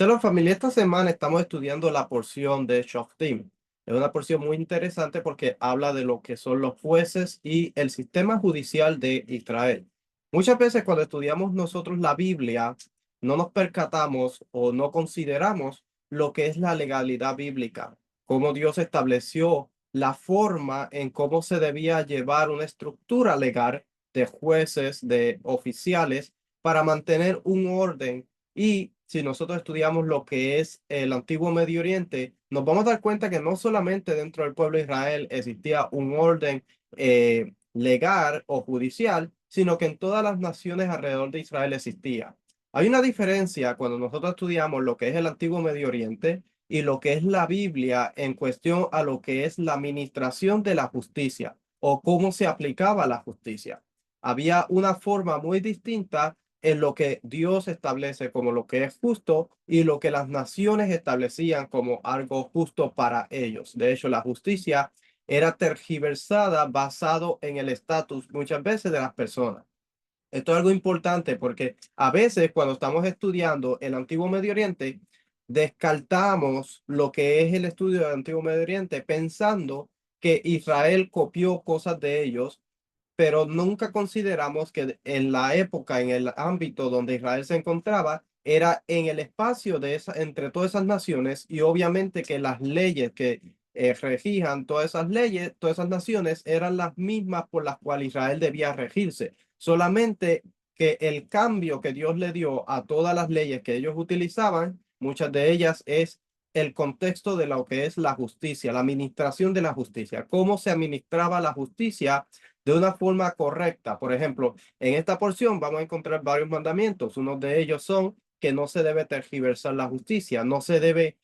Shalom familia, esta semana estamos estudiando la porción de Shoftim. Es una porción muy interesante porque habla de lo que son los jueces y el sistema judicial de Israel. Muchas veces cuando estudiamos nosotros la Biblia, no nos percatamos o no consideramos lo que es la legalidad bíblica, cómo Dios estableció la forma en cómo se debía llevar una estructura legal de jueces, de oficiales, para mantener un orden. Y si nosotros estudiamos lo que es el antiguo Medio Oriente, nos vamos a dar cuenta que no solamente dentro del pueblo de Israel existía un orden legal o judicial, sino que en todas las naciones alrededor de Israel existía. Hay una diferencia cuando nosotros estudiamos lo que es el antiguo Medio Oriente y lo que es la Biblia en cuestión a lo que es la administración de la justicia o cómo se aplicaba la justicia. Había una forma muy distinta en lo que Dios establece como lo que es justo y lo que las naciones establecían como algo justo para ellos. De hecho, la justicia era tergiversada basado en el estatus muchas veces de las personas. Esto es algo importante porque a veces cuando estamos estudiando el Antiguo Medio Oriente, descartamos lo que es el estudio del Antiguo Medio Oriente pensando que Israel copió cosas de ellos, pero nunca consideramos que en la época, en el ámbito donde Israel se encontraba, era en el espacio de entre todas esas naciones, y obviamente que las leyes que regían todas esas leyes, todas esas naciones, eran las mismas por las cuales Israel debía regirse. Solamente que el cambio que Dios le dio a todas las leyes que ellos utilizaban, muchas de ellas es el contexto de lo que es la justicia, la administración de la justicia, cómo se administraba la justicia de una forma correcta. Por ejemplo, en esta porción vamos a encontrar varios mandamientos. Uno de ellos son que no se debe tergiversar la justicia, no se debe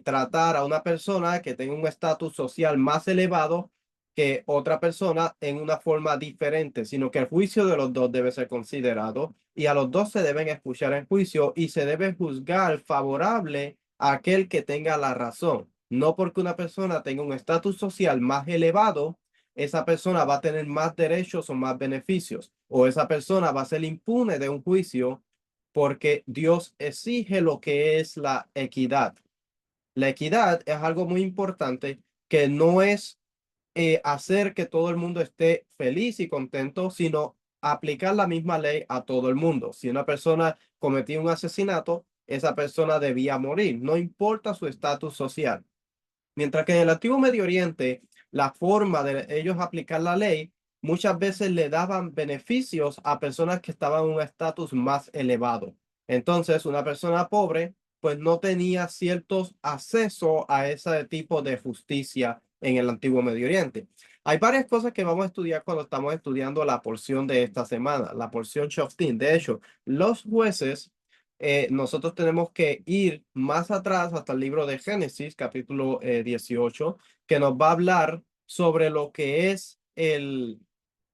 tratar a una persona que tenga un estatus social más elevado que otra persona en una forma diferente, sino que el juicio de los dos debe ser considerado y a los dos se deben escuchar en juicio y se debe juzgar favorable a aquel que tenga la razón. No porque una persona tenga un estatus social más elevado, esa persona va a tener más derechos o más beneficios, o esa persona va a ser impune de un juicio, porque Dios exige lo que es la equidad. La equidad es algo muy importante, que no es hacer que todo el mundo esté feliz y contento, sino aplicar la misma ley a todo el mundo. Si una persona cometía un asesinato, esa persona debía morir, no importa su estatus social. Mientras que en el antiguo Medio Oriente, la forma de ellos aplicar la ley muchas veces le daban beneficios a personas que estaban en un estatus más elevado. Entonces, una persona pobre, pues no tenía ciertos acceso a ese tipo de justicia en el antiguo Medio Oriente. Hay varias cosas que vamos a estudiar cuando estamos estudiando la porción de esta semana, la porción Shoftim. De hecho, los jueces, nosotros tenemos que ir más atrás hasta el libro de Génesis, capítulo 18, que nos va a hablar sobre lo que es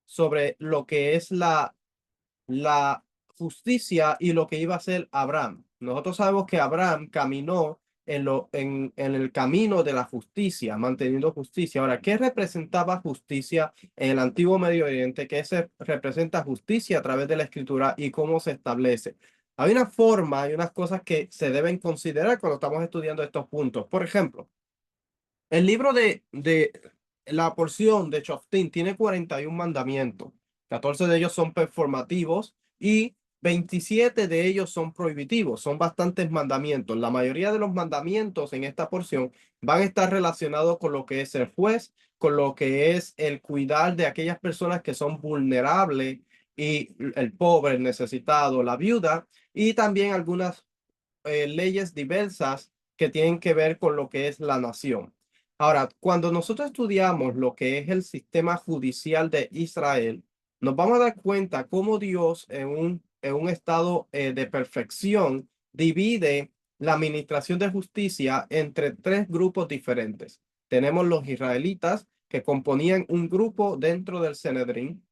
sobre lo que es la justicia y lo que iba a hacer Abraham. Nosotros sabemos que Abraham caminó en el camino de la justicia, manteniendo justicia. Ahora, ¿qué representaba justicia en el antiguo Medio Oriente? ¿Qué se representa justicia a través de la escritura y cómo se establece? Hay una forma, hay unas cosas que se deben considerar cuando estamos estudiando estos puntos. Por ejemplo, el libro de la porción de Shoftim tiene 41 mandamientos. 14 de ellos son performativos y 27 de ellos son prohibitivos. Son bastantes mandamientos. La mayoría de los mandamientos en esta porción van a estar relacionados con lo que es el juez, con lo que es el cuidar de aquellas personas que son vulnerables y el pobre, el necesitado, la viuda, y también algunas leyes diversas que tienen que ver con lo que es la nación. Ahora, cuando nosotros estudiamos lo que es el sistema judicial de Israel, nos vamos a dar cuenta cómo Dios en un estado de perfección divide la administración de justicia entre tres grupos diferentes. Tenemos los israelitas, que componían un grupo dentro del Sanedrín.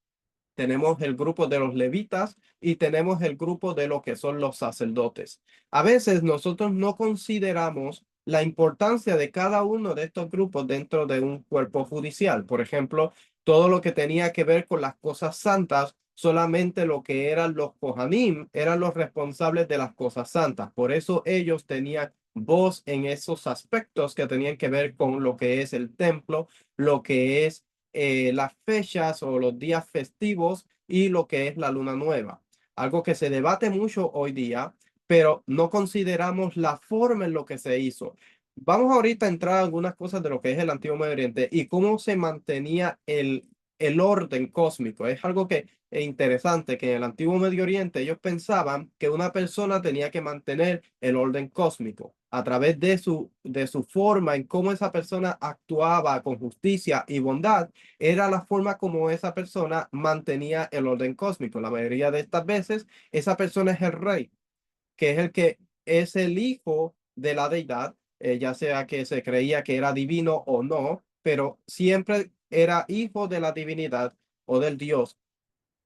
Tenemos el grupo de los levitas y tenemos el grupo de lo que son los sacerdotes. A veces nosotros no consideramos la importancia de cada uno de estos grupos dentro de un cuerpo judicial. Por ejemplo, todo lo que tenía que ver con las cosas santas solamente lo que eran los Kohanim, eran los responsables de las cosas santas. Por eso ellos tenían voz en esos aspectos que tenían que ver con lo que es el templo, lo que es las fechas o los días festivos y lo que es la luna nueva. Algo que se debate mucho hoy día, pero no consideramos la forma en lo que se hizo. Vamos ahorita a entrar a algunas cosas de lo que es el Antiguo Medio Oriente y cómo se mantenía el orden cósmico. Es algo que es interesante, que en el Antiguo Medio Oriente ellos pensaban que una persona tenía que mantener el orden cósmico a través de su forma en cómo esa persona actuaba con justicia y bondad. Era la forma como esa persona mantenía el orden cósmico. La mayoría de estas veces, esa persona es el rey, que es el que es el hijo de la deidad, ya sea que se creía que era divino o no, pero siempre era hijo de la divinidad o del Dios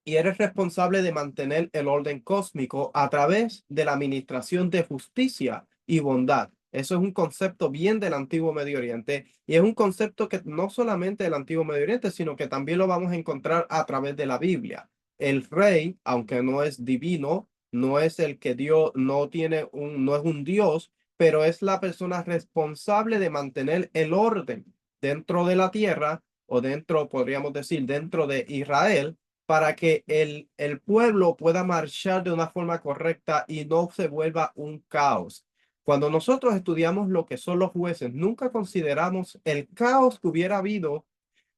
y eres responsable de mantener el orden cósmico a través de la administración de justicia y bondad. Eso es un concepto bien del Antiguo Medio Oriente y es un concepto que no solamente del Antiguo Medio Oriente, sino que también lo vamos a encontrar a través de la Biblia. El rey, aunque no es divino, no es el que Dios no tiene no es un Dios, pero es la persona responsable de mantener el orden dentro de la tierra o dentro, podríamos decir, dentro de Israel para que el pueblo pueda marchar de una forma correcta y no se vuelva un caos. Cuando nosotros estudiamos lo que son los jueces, nunca consideramos el caos que hubiera habido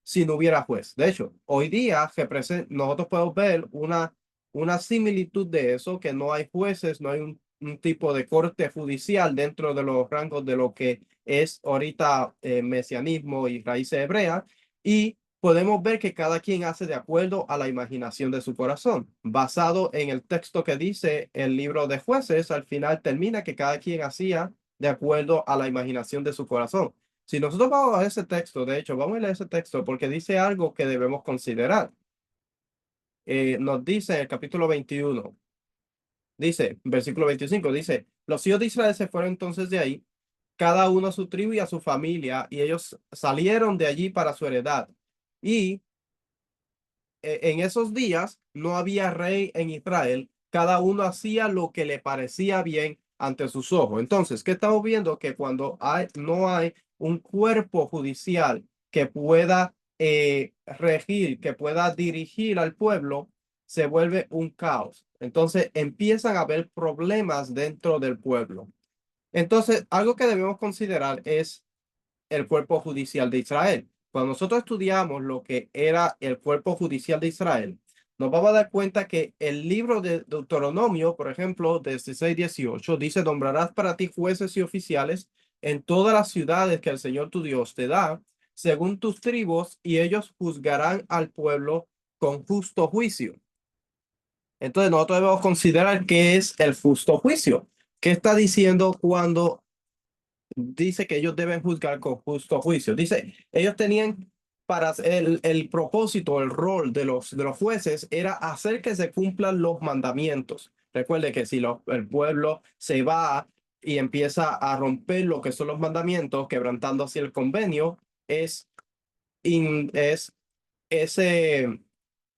si no hubiera juez. De hecho, hoy día nosotros podemos ver una similitud de eso, que no hay jueces, no hay un tipo de corte judicial dentro de los rangos de lo que es ahorita mesianismo y raíces hebreas, y podemos ver que cada quien hace de acuerdo a la imaginación de su corazón. Basado en el texto que dice el libro de jueces, al final termina que cada quien hacía de acuerdo a la imaginación de su corazón. Si nosotros vamos a ese texto, de hecho, vamos a leer ese texto porque dice algo que debemos considerar. Nos dice en el capítulo 21, dice, versículo 25, dice, los hijos de Israel se fueron entonces de ahí, cada uno a su tribu y a su familia, y ellos salieron de allí para su heredad. Y en esos días no había rey en Israel, cada uno hacía lo que le parecía bien ante sus ojos. Entonces, ¿qué estamos viendo? Que cuando no hay un cuerpo judicial que pueda regir, que pueda dirigir al pueblo, se vuelve un caos. Entonces, empiezan a haber problemas dentro del pueblo. Entonces, algo que debemos considerar es el cuerpo judicial de Israel. Cuando nosotros estudiamos lo que era el cuerpo judicial de Israel, nos vamos a dar cuenta que el libro de Deuteronomio, por ejemplo, 16:18, dice, nombrarás para ti jueces y oficiales en todas las ciudades que el Señor tu Dios te da, según tus tribus, y ellos juzgarán al pueblo con justo juicio. Entonces, nosotros debemos considerar qué es el justo juicio. ¿Qué está diciendo cuando dice que ellos deben juzgar con justo juicio? Dice, ellos tenían para el propósito, el rol de los jueces era hacer que se cumplan los mandamientos. Recuerde que si el pueblo se va y empieza a romper lo que son los mandamientos, quebrantando así el convenio, es, es, ese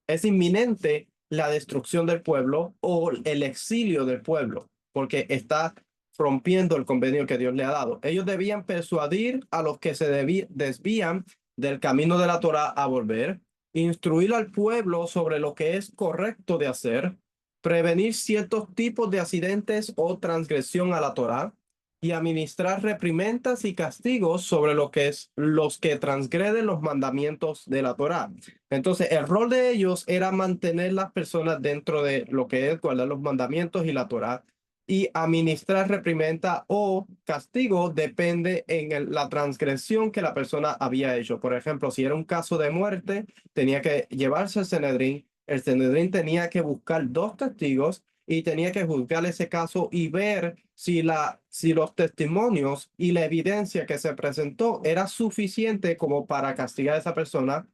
es inminente la destrucción del pueblo o el exilio del pueblo, porque está rompiendo el convenio que Dios le ha dado. Ellos debían persuadir a los que se desvían del camino de la Torá a volver, instruir al pueblo sobre lo que es correcto de hacer, prevenir ciertos tipos de accidentes o transgresión a la Torá y administrar reprimendas y castigos sobre lo que es los que transgreden los mandamientos de la Torá. Entonces, el rol de ellos era mantener las personas dentro de lo que es guardar los mandamientos y la Torá, y administrar reprimenda o castigo depende en la transgresión que la persona había hecho. Por ejemplo, si era un caso de muerte, tenía que llevarse al Sanedrín. El Sanedrín tenía que buscar dos testigos y tenía que juzgar ese caso y ver si los testimonios y la evidencia que se presentó era suficiente como para castigar a esa persona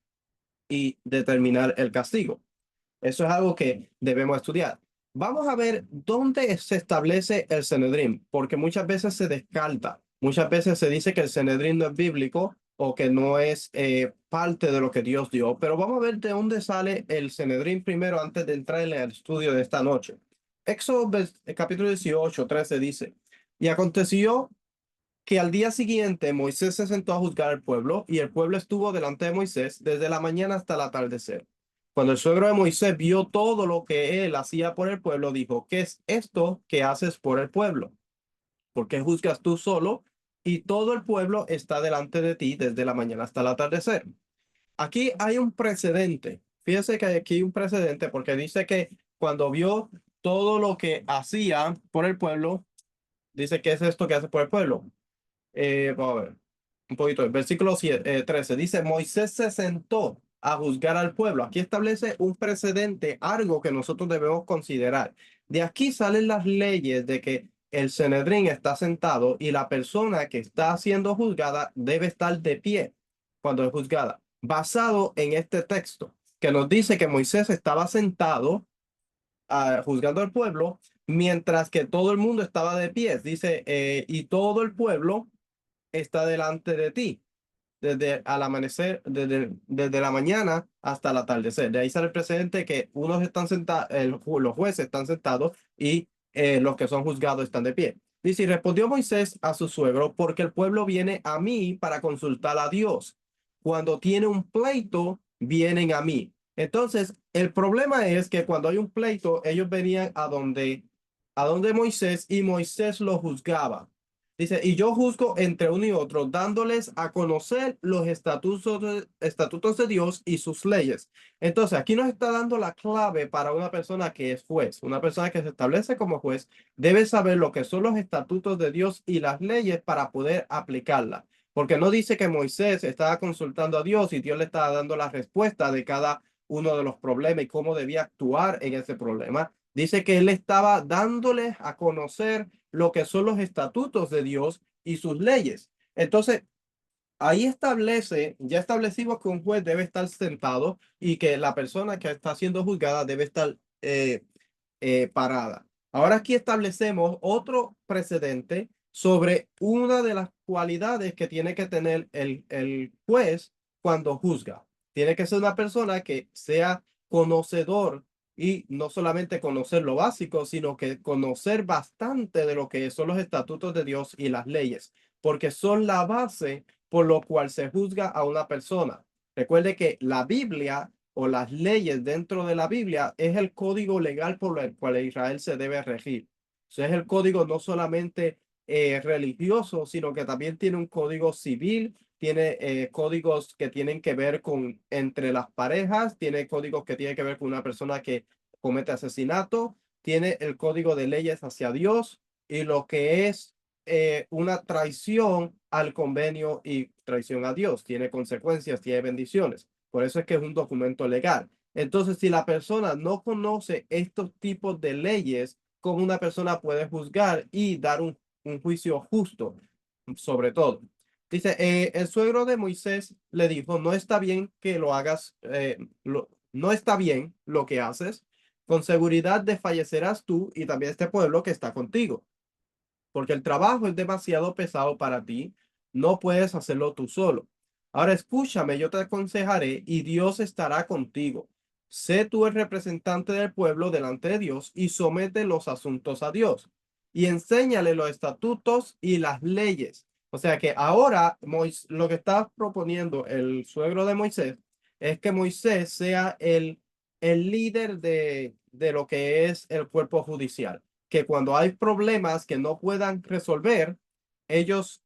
y determinar el castigo. Eso es algo que debemos estudiar. Vamos a ver dónde se establece el Sanedrín, porque muchas veces se descarta. Muchas veces se dice que el Sanedrín no es bíblico o que no es parte de lo que Dios dio. Pero vamos a ver de dónde sale el Sanedrín primero antes de entrar en el estudio de esta noche. Éxodo capítulo 18, 13 dice, y aconteció que al día siguiente Moisés se sentó a juzgar al pueblo, y el pueblo estuvo delante de Moisés desde la mañana hasta el atardecer. Cuando el suegro de Moisés vio todo lo que él hacía por el pueblo, dijo, ¿qué es esto que haces por el pueblo? ¿Por qué juzgas tú solo? Y todo el pueblo está delante de ti desde la mañana hasta el atardecer. Aquí hay un precedente. Fíjese que aquí hay un precedente porque dice que cuando vio todo lo que hacía por el pueblo, dice, ¿qué es esto que hace por el pueblo? Vamos a ver un poquito. El versículo 13 dice, Moisés se sentó a juzgar al pueblo. Aquí establece un precedente, algo que nosotros debemos considerar. De aquí salen las leyes de que el Sanedrín está sentado y la persona que está siendo juzgada debe estar de pie cuando es juzgada, basado en este texto que nos dice que Moisés estaba sentado juzgando al pueblo, mientras que todo el mundo estaba de pie. Dice, y todo el pueblo está delante de ti, desde al amanecer, desde la mañana hasta el atardecer. De ahí sale el precedente que unos están sentados, los jueces están sentados y los que son juzgados están de pie. Dice, y respondió Moisés a su suegro, porque el pueblo viene a mí para consultar a Dios. Cuando tiene un pleito, vienen a mí. Entonces, el problema es que cuando hay un pleito, ellos venían a donde Moisés, y Moisés lo juzgaba. Dice, y yo juzgo entre uno y otro, dándoles a conocer los estatutos de Dios y sus leyes. Entonces, aquí nos está dando la clave para una persona que es juez. Una persona que se establece como juez debe saber lo que son los estatutos de Dios y las leyes para poder aplicarla. Porque no dice que Moisés estaba consultando a Dios y Dios le estaba dando la respuesta de cada uno de los problemas y cómo debía actuar en ese problema. Dice que él estaba dándoles a conocer lo que son los estatutos de Dios y sus leyes. Entonces, ahí ya establecimos que un juez debe estar sentado y que la persona que está siendo juzgada debe estar parada. Ahora aquí establecemos otro precedente sobre una de las cualidades que tiene que tener el juez cuando juzga. Tiene que ser una persona que sea conocedor, y no solamente conocer lo básico, sino que conocer bastante de lo que son los estatutos de Dios y las leyes, porque son la base por lo cual se juzga a una persona. Recuerde que la Biblia o las leyes dentro de la Biblia es el código legal por el cual Israel se debe regir. O sea, es el código no solamente religioso, sino que también tiene un código civil, tiene códigos que tienen que ver con entre las parejas, tiene códigos que tienen que ver con una persona que comete asesinato, tiene el código de leyes hacia Dios y lo que es una traición al convenio y traición a Dios. Tiene consecuencias, tiene bendiciones. Por eso es que es un documento legal. Entonces, si la persona no conoce estos tipos de leyes, ¿cómo una persona puede juzgar y dar un juicio justo sobre todo? Dice, el suegro de Moisés le dijo, no está bien que lo hagas, no está bien lo que haces. Con seguridad desfallecerás tú y también este pueblo que está contigo, porque el trabajo es demasiado pesado para ti, no puedes hacerlo tú solo. Ahora escúchame, yo te aconsejaré y Dios estará contigo. Sé tú el representante del pueblo delante de Dios y somete los asuntos a Dios y enséñale los estatutos y las leyes. O sea que ahora lo que está proponiendo el suegro de Moisés es que Moisés sea el líder de lo que es el cuerpo judicial, que cuando hay problemas que no puedan resolver, ellos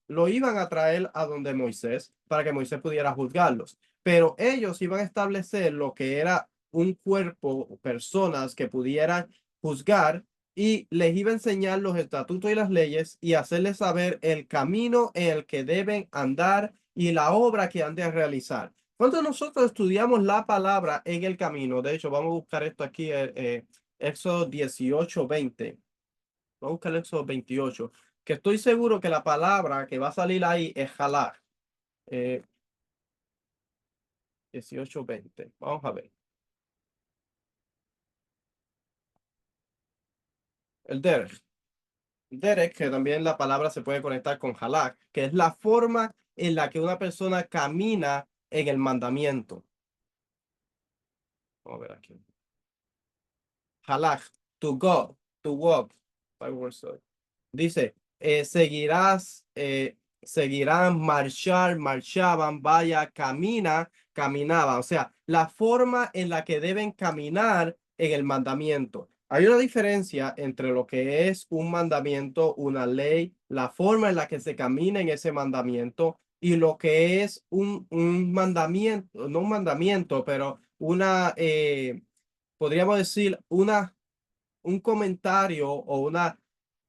lo iban a traer a donde Moisés para que Moisés pudiera juzgarlos. Pero ellos iban a establecer lo que era un cuerpo, personas que pudieran juzgar, y les iba a enseñar los estatutos y las leyes y hacerles saber el camino en el que deben andar y la obra que han de realizar. Cuando nosotros estudiamos la palabra en el camino, de hecho, vamos a buscar esto aquí, Éxodo 18:20. Vamos a buscar Éxodo 28, que estoy seguro que la palabra que va a salir ahí es jalar. Eh, 18:20. Vamos a ver. El derech. Derech, que también la palabra se puede conectar con halak, que es la forma en la que una persona camina en el mandamiento. Vamos a ver aquí. Halach, to go, to walk. Dice, seguirán, marchar, marchaban, vaya, camina, caminaban. O sea, la forma en la que deben caminar en el mandamiento. Hay una diferencia entre lo que es un mandamiento, una ley, la forma en la que se camina en ese mandamiento y lo que es un mandamiento, no un mandamiento, pero podríamos decir, un comentario o una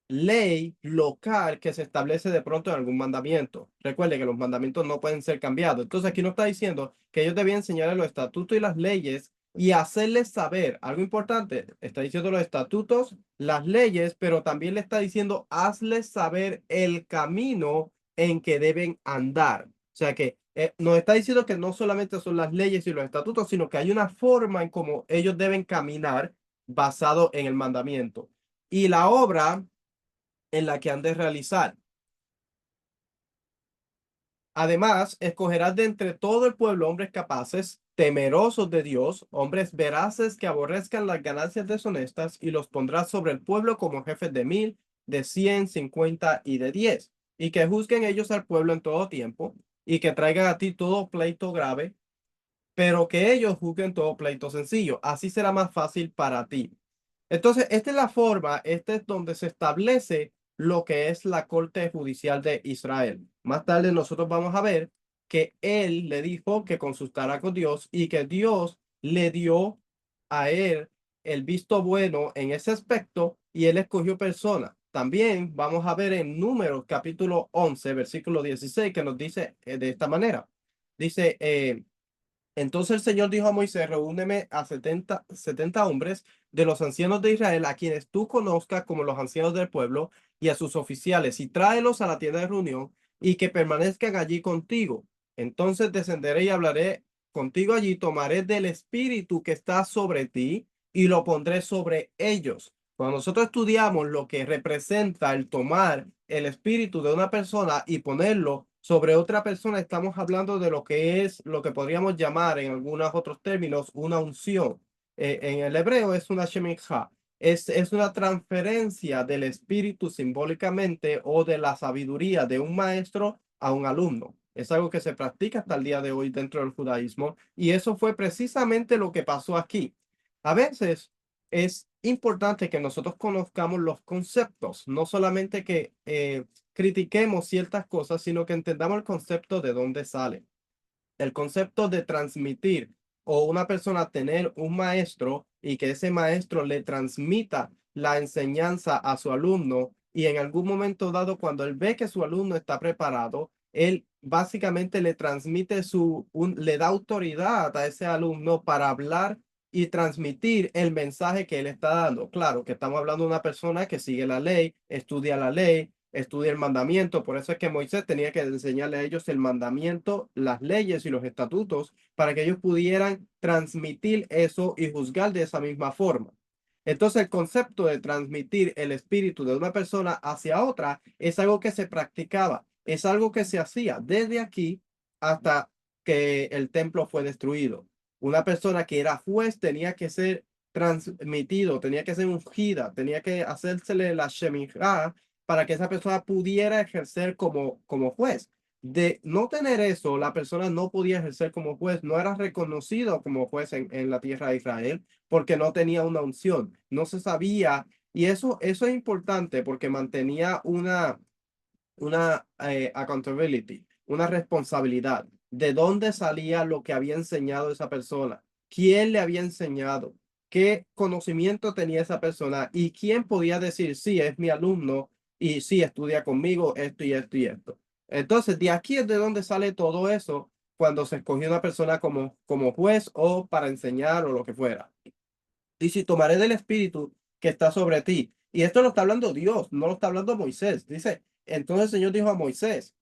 ley local que se establece de pronto en algún mandamiento. Recuerde que los mandamientos no pueden ser cambiados. Entonces aquí no está diciendo que ellos debían enseñarles los estatutos y las leyes y hacerles saber algo importante. Está diciendo los estatutos, las leyes, pero también le está diciendo hazles saber el camino en que deben andar. O sea que nos está diciendo que no solamente son las leyes y los estatutos, sino que hay una forma en cómo ellos deben caminar basado en el mandamiento. Y la obra en la que han de realizar. Además, escogerás de entre todo el pueblo hombres capaces, temerosos de Dios, hombres veraces que aborrezcan las ganancias deshonestas, y los pondrás sobre el pueblo como jefes de 1000, de 100, 50 y de 10, y que juzguen ellos al pueblo en todo tiempo, y que traigan a ti todo pleito grave, pero que ellos juzguen todo pleito sencillo. Así será más fácil para ti. Entonces, esta es la forma, este es donde se establece lo que es la Corte Judicial de Israel. Más tarde nosotros vamos a ver que él le dijo que consultara con Dios y que Dios le dio a él el visto bueno en ese aspecto y él escogió personas. También vamos a ver en Números capítulo 11, versículo 16, que nos dice de esta manera. Dice, entonces el Señor dijo a Moisés, reúneme a 70 hombres de los ancianos de Israel, a quienes tú conozcas como los ancianos del pueblo, y a sus oficiales, y tráelos a la tienda de reunión, y que permanezcan allí contigo. Entonces descenderé y hablaré contigo allí, tomaré del espíritu que está sobre ti, y lo pondré sobre ellos. Cuando nosotros estudiamos lo que representa el tomar el espíritu de una persona y ponerlo sobre otra persona, estamos hablando de lo que es lo que podríamos llamar en algunos otros términos una unción. En el hebreo es una shemikha. Es una transferencia del espíritu simbólicamente o de la sabiduría de un maestro a un alumno. Es algo que se practica hasta el día de hoy dentro del judaísmo y eso fue precisamente lo que pasó aquí. A veces es importante que nosotros conozcamos los conceptos, no solamente que critiquemos ciertas cosas, sino que entendamos el concepto de dónde sale. El concepto de transmitir o una persona tener un maestro y que ese maestro le transmita la enseñanza a su alumno y en algún momento dado cuando él ve que su alumno está preparado, él básicamente le transmite le da autoridad a ese alumno para hablar y transmitir el mensaje que él está dando. Claro que estamos hablando de una persona que sigue la ley, estudia el mandamiento. Por eso es que Moisés tenía que enseñarle a ellos el mandamiento, las leyes y los estatutos para que ellos pudieran transmitir eso y juzgar de esa misma forma. Entonces, el concepto de transmitir el espíritu de una persona hacia otra es algo que se practicaba, es algo que se hacía desde aquí hasta que el templo fue destruido. Una persona que era juez tenía que ser transmitido, tenía que ser ungida, tenía que hacérsele la shemijá para que esa persona pudiera ejercer como juez. De no tener eso, la persona no podía ejercer como juez, no era reconocido como juez en la tierra de Israel porque no tenía una unción, no se sabía. Y eso es importante porque mantenía una accountability, una responsabilidad. ¿De dónde salía lo que había enseñado esa persona? ¿Quién le había enseñado? ¿Qué conocimiento tenía esa persona? ¿Y quién podía decir, sí, es mi alumno y sí, estudia conmigo esto y esto y esto? Entonces, de aquí es de donde sale todo eso cuando se escogió una persona como juez o para enseñar o lo que fuera. Y si tomaré del espíritu que está sobre ti. Y esto lo está hablando Dios, no lo está hablando Moisés. Dice, entonces el Señor dijo a Moisés,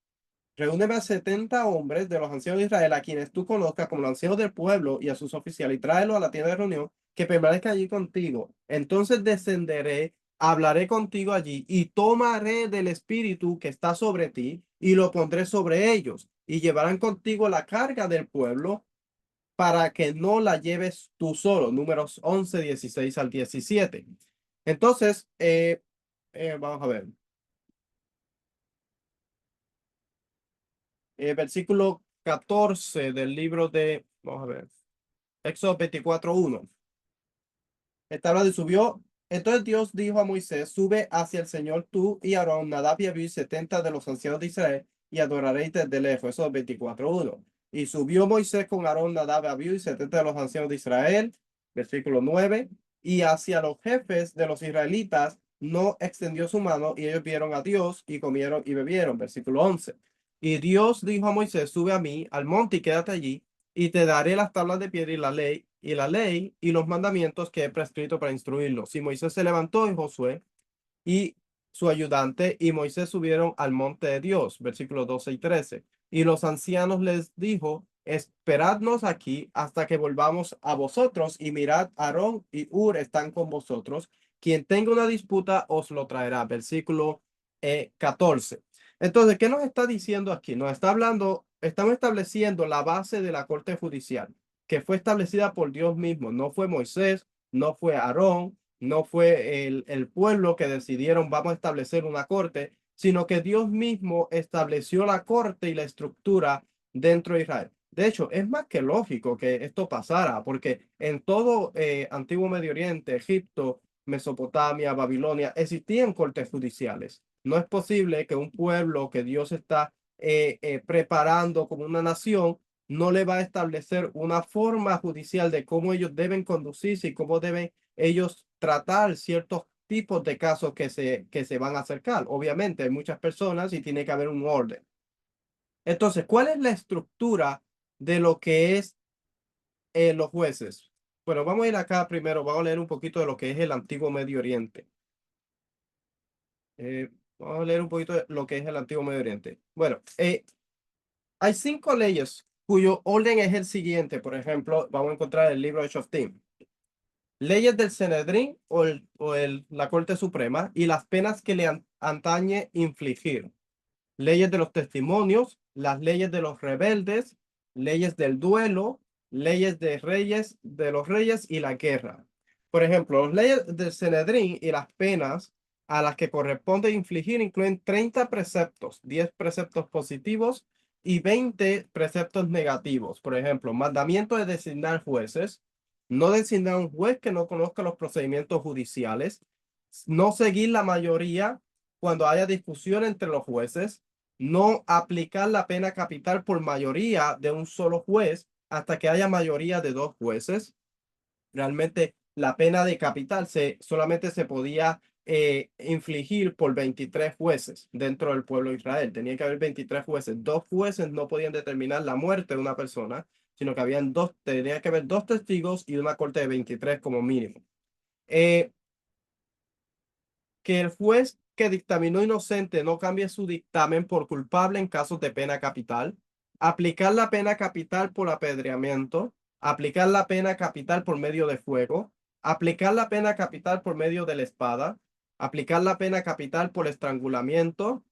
reúneme a 70 hombres de los ancianos de Israel, a quienes tú conozcas como los ancianos del pueblo y a sus oficiales, y tráelos a la tienda de reunión, que permanezca allí contigo. Entonces descenderé hablaré contigo allí y tomaré del espíritu que está sobre ti y lo pondré sobre ellos y llevarán contigo la carga del pueblo para que no la lleves tú solo. Números 11 16 al 17. Entonces, vamos a ver, versículo 14 del libro de, vamos a ver, Éxodo 24:1. Está hablando y subió. Entonces Dios dijo a Moisés, sube hacia el Señor tú y Aarón, Nadab y Abiú, 70 de los ancianos de Israel, y adoraréis desde lejos. Eso es 24:1. Y subió Moisés con Aarón, Nadab y Abiú, y 70 de los ancianos de Israel. Versículo 9. Y hacia los jefes de los israelitas no extendió su mano, y ellos vieron a Dios y comieron y bebieron. Versículo 11. Y Dios dijo a Moisés, sube a mí al monte y quédate allí y te daré las tablas de piedra y la ley y los mandamientos que he prescrito para instruirlos. Y Moisés se levantó y Josué y su ayudante y Moisés subieron al monte de Dios, versículos 12 y 13. Y los ancianos les dijo, esperadnos aquí hasta que volvamos a vosotros y mirad, Aarón y Ur están con vosotros. Quien tenga una disputa os lo traerá. Versículo 14. Entonces, ¿qué nos está diciendo aquí? Nos está hablando, estamos estableciendo la base de la corte judicial, que fue establecida por Dios mismo. No fue Moisés, no fue Aarón, no fue el pueblo que decidieron vamos a establecer una corte, sino que Dios mismo estableció la corte y la estructura dentro de Israel. De hecho, es más que lógico que esto pasara, porque en todo antiguo Medio Oriente, Egipto, Mesopotamia, Babilonia, existían cortes judiciales. No es posible que un pueblo que Dios está preparando como una nación no le va a establecer una forma judicial de cómo ellos deben conducirse y cómo deben ellos tratar ciertos tipos de casos que se van a acercar. Obviamente hay muchas personas y tiene que haber un orden. Entonces, ¿cuál es la estructura de lo que es los jueces? Bueno, vamos a ir acá primero, vamos a leer un poquito de lo que es el antiguo Medio Oriente. Vamos a leer un poquito de lo que es el antiguo Medio Oriente. Bueno, hay 5 leyes cuyo orden es el siguiente. Por ejemplo, vamos a encontrar el libro de Shoftim. Leyes del Sanedrín la Corte Suprema y las penas que le antañe infligir. Leyes de los testimonios, las leyes de los rebeldes, leyes del duelo, leyes de los reyes y la guerra. Por ejemplo, las leyes del Sanedrín y las penas a las que corresponde infligir incluyen 30 preceptos, 10 preceptos positivos y 20 preceptos negativos. Por ejemplo, mandamiento de designar jueces, no designar un juez que no conozca los procedimientos judiciales, no seguir la mayoría cuando haya discusión entre los jueces, no aplicar la pena capital por mayoría de un solo juez hasta que haya mayoría de 2 jueces. Realmente la pena de capital solamente se podía infligir por 23 jueces dentro del pueblo de Israel. Tenía que haber 23 jueces. 2 jueces no podían determinar la muerte de una persona, sino que tenía que haber 2 testigos y una corte de 23 como mínimo. Eh, que el juez que dictaminó inocente no cambie su dictamen por culpable en casos de pena capital, aplicar la pena capital por apedreamiento, aplicar la pena capital por medio de fuego, aplicar la pena capital por medio de la espada, aplicar la pena capital por estrangulamiento,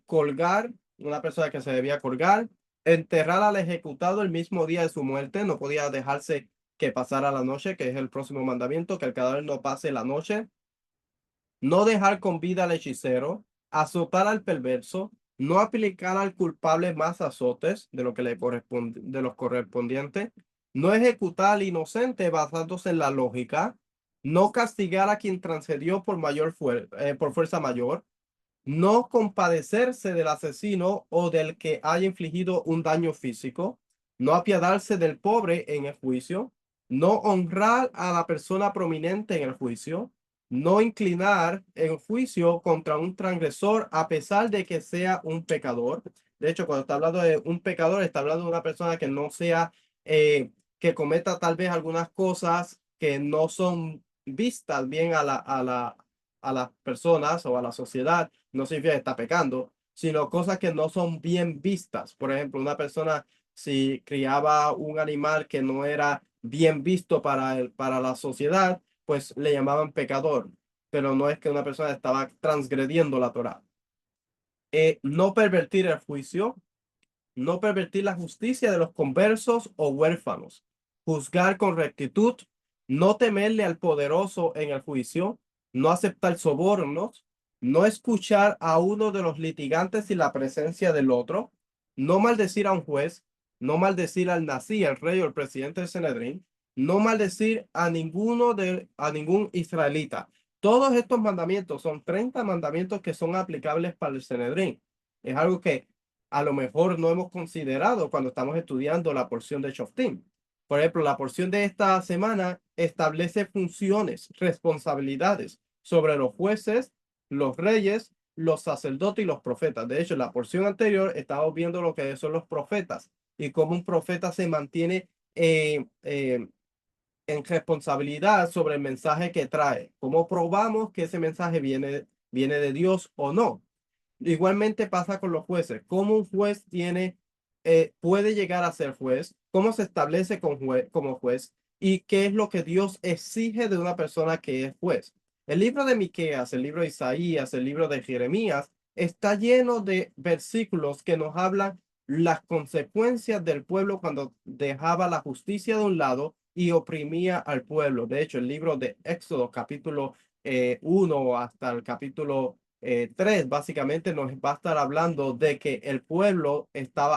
colgar, una persona que se debía colgar, enterrar al ejecutado el mismo día de su muerte, no podía dejarse que pasara la noche, que es el próximo mandamiento, que el cadáver no pase la noche, no dejar con vida al hechicero, azotar al perverso, no aplicar al culpable más azotes de lo que le corresponde, de los correspondientes, no ejecutar al inocente basándose en la lógica, no castigar a quien transgredió por fuerza mayor, no compadecerse del asesino o del que haya infligido un daño físico, no apiadarse del pobre en el juicio, no honrar a la persona prominente en el juicio, no inclinar el juicio contra un transgresor a pesar de que sea un pecador. De hecho, cuando está hablando de un pecador, está hablando de una persona que no sea, que cometa tal vez algunas cosas que no son vistas bien a las personas o a la sociedad. No significa que está pecando, sino cosas que no son bien vistas. Por ejemplo, una persona si criaba un animal que no era bien visto para la sociedad, pues le llamaban pecador. pero no es que una persona estaba transgrediendo la Torá. No pervertir el juicio, no pervertir la justicia de los conversos o huérfanos, juzgar con rectitud, no temerle al poderoso en el juicio, no aceptar sobornos, no escuchar a uno de los litigantes sin la presencia del otro, no maldecir a un juez, no maldecir al nazí, el rey o el presidente del Sanedrín, no maldecir a ningún israelita. Todos estos mandamientos son 30 mandamientos que son aplicables para el Sanedrín. Es algo que a lo mejor no hemos considerado cuando estamos estudiando la porción de Shoftim. Por ejemplo, la porción de esta semana establece funciones, responsabilidades sobre los jueces, los reyes, los sacerdotes y los profetas. De hecho, en la porción anterior estábamos viendo lo que son los profetas y cómo un profeta se mantiene en responsabilidad sobre el mensaje que trae. ¿Cómo probamos que ese mensaje viene de Dios o no? Igualmente pasa con los jueces. ¿Cómo un juez puede llegar a ser juez? ¿Cómo se establece como juez? ¿Y qué es lo que Dios exige de una persona que es juez? El libro de Miqueas, el libro de Isaías, el libro de Jeremías está lleno de versículos que nos hablan las consecuencias del pueblo cuando dejaba la justicia de un lado y oprimía al pueblo. De hecho, el libro de Éxodo, capítulo 1 hasta el capítulo 3 básicamente nos va a estar hablando de que el pueblo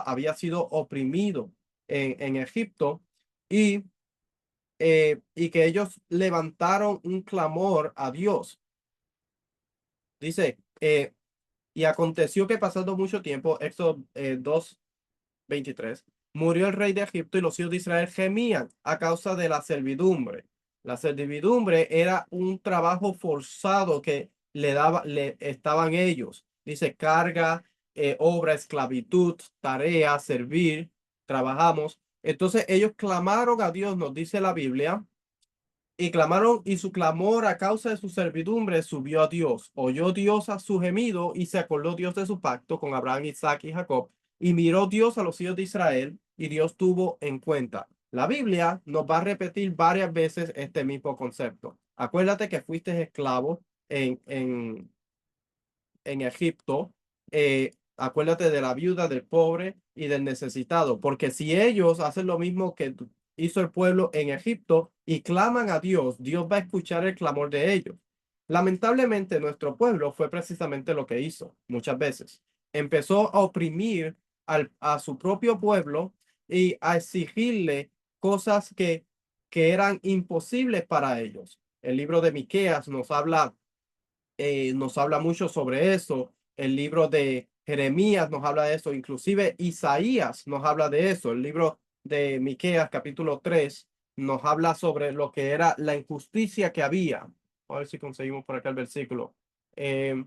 había sido oprimido en Egipto y, y que ellos levantaron un clamor a Dios. Dice, y aconteció que pasando mucho tiempo, Éxodo 2:23, murió el rey de Egipto y los hijos de Israel gemían a causa de la servidumbre. La servidumbre era un trabajo forzado que le estaban ellos. Dice carga, obra, esclavitud, tarea, servir, trabajamos. Entonces ellos clamaron a Dios, nos dice la Biblia, y clamaron, y su clamor a causa de su servidumbre subió a Dios. Oyó Dios a su gemido y se acordó Dios de su pacto con Abraham, Isaac y Jacob. Y miró Dios a los hijos de Israel y Dios tuvo en cuenta. La Biblia nos va a repetir varias veces este mismo concepto. Acuérdate que fuiste esclavo en Egipto. Acuérdate de la viuda, del pobre y del necesitado, porque si ellos hacen lo mismo que hizo el pueblo en Egipto y claman a Dios, Dios va a escuchar el clamor de ellos. Lamentablemente, nuestro pueblo fue precisamente lo que hizo muchas veces. Empezó a oprimir a su propio pueblo y a exigirle cosas que eran imposibles para ellos. El libro de Miqueas nos habla mucho sobre eso. El libro de Jeremías nos habla de eso. Inclusive Isaías nos habla de eso. El libro de Miqueas, capítulo 3, nos habla sobre lo que era la injusticia que había. A ver si conseguimos por acá el versículo. Eh,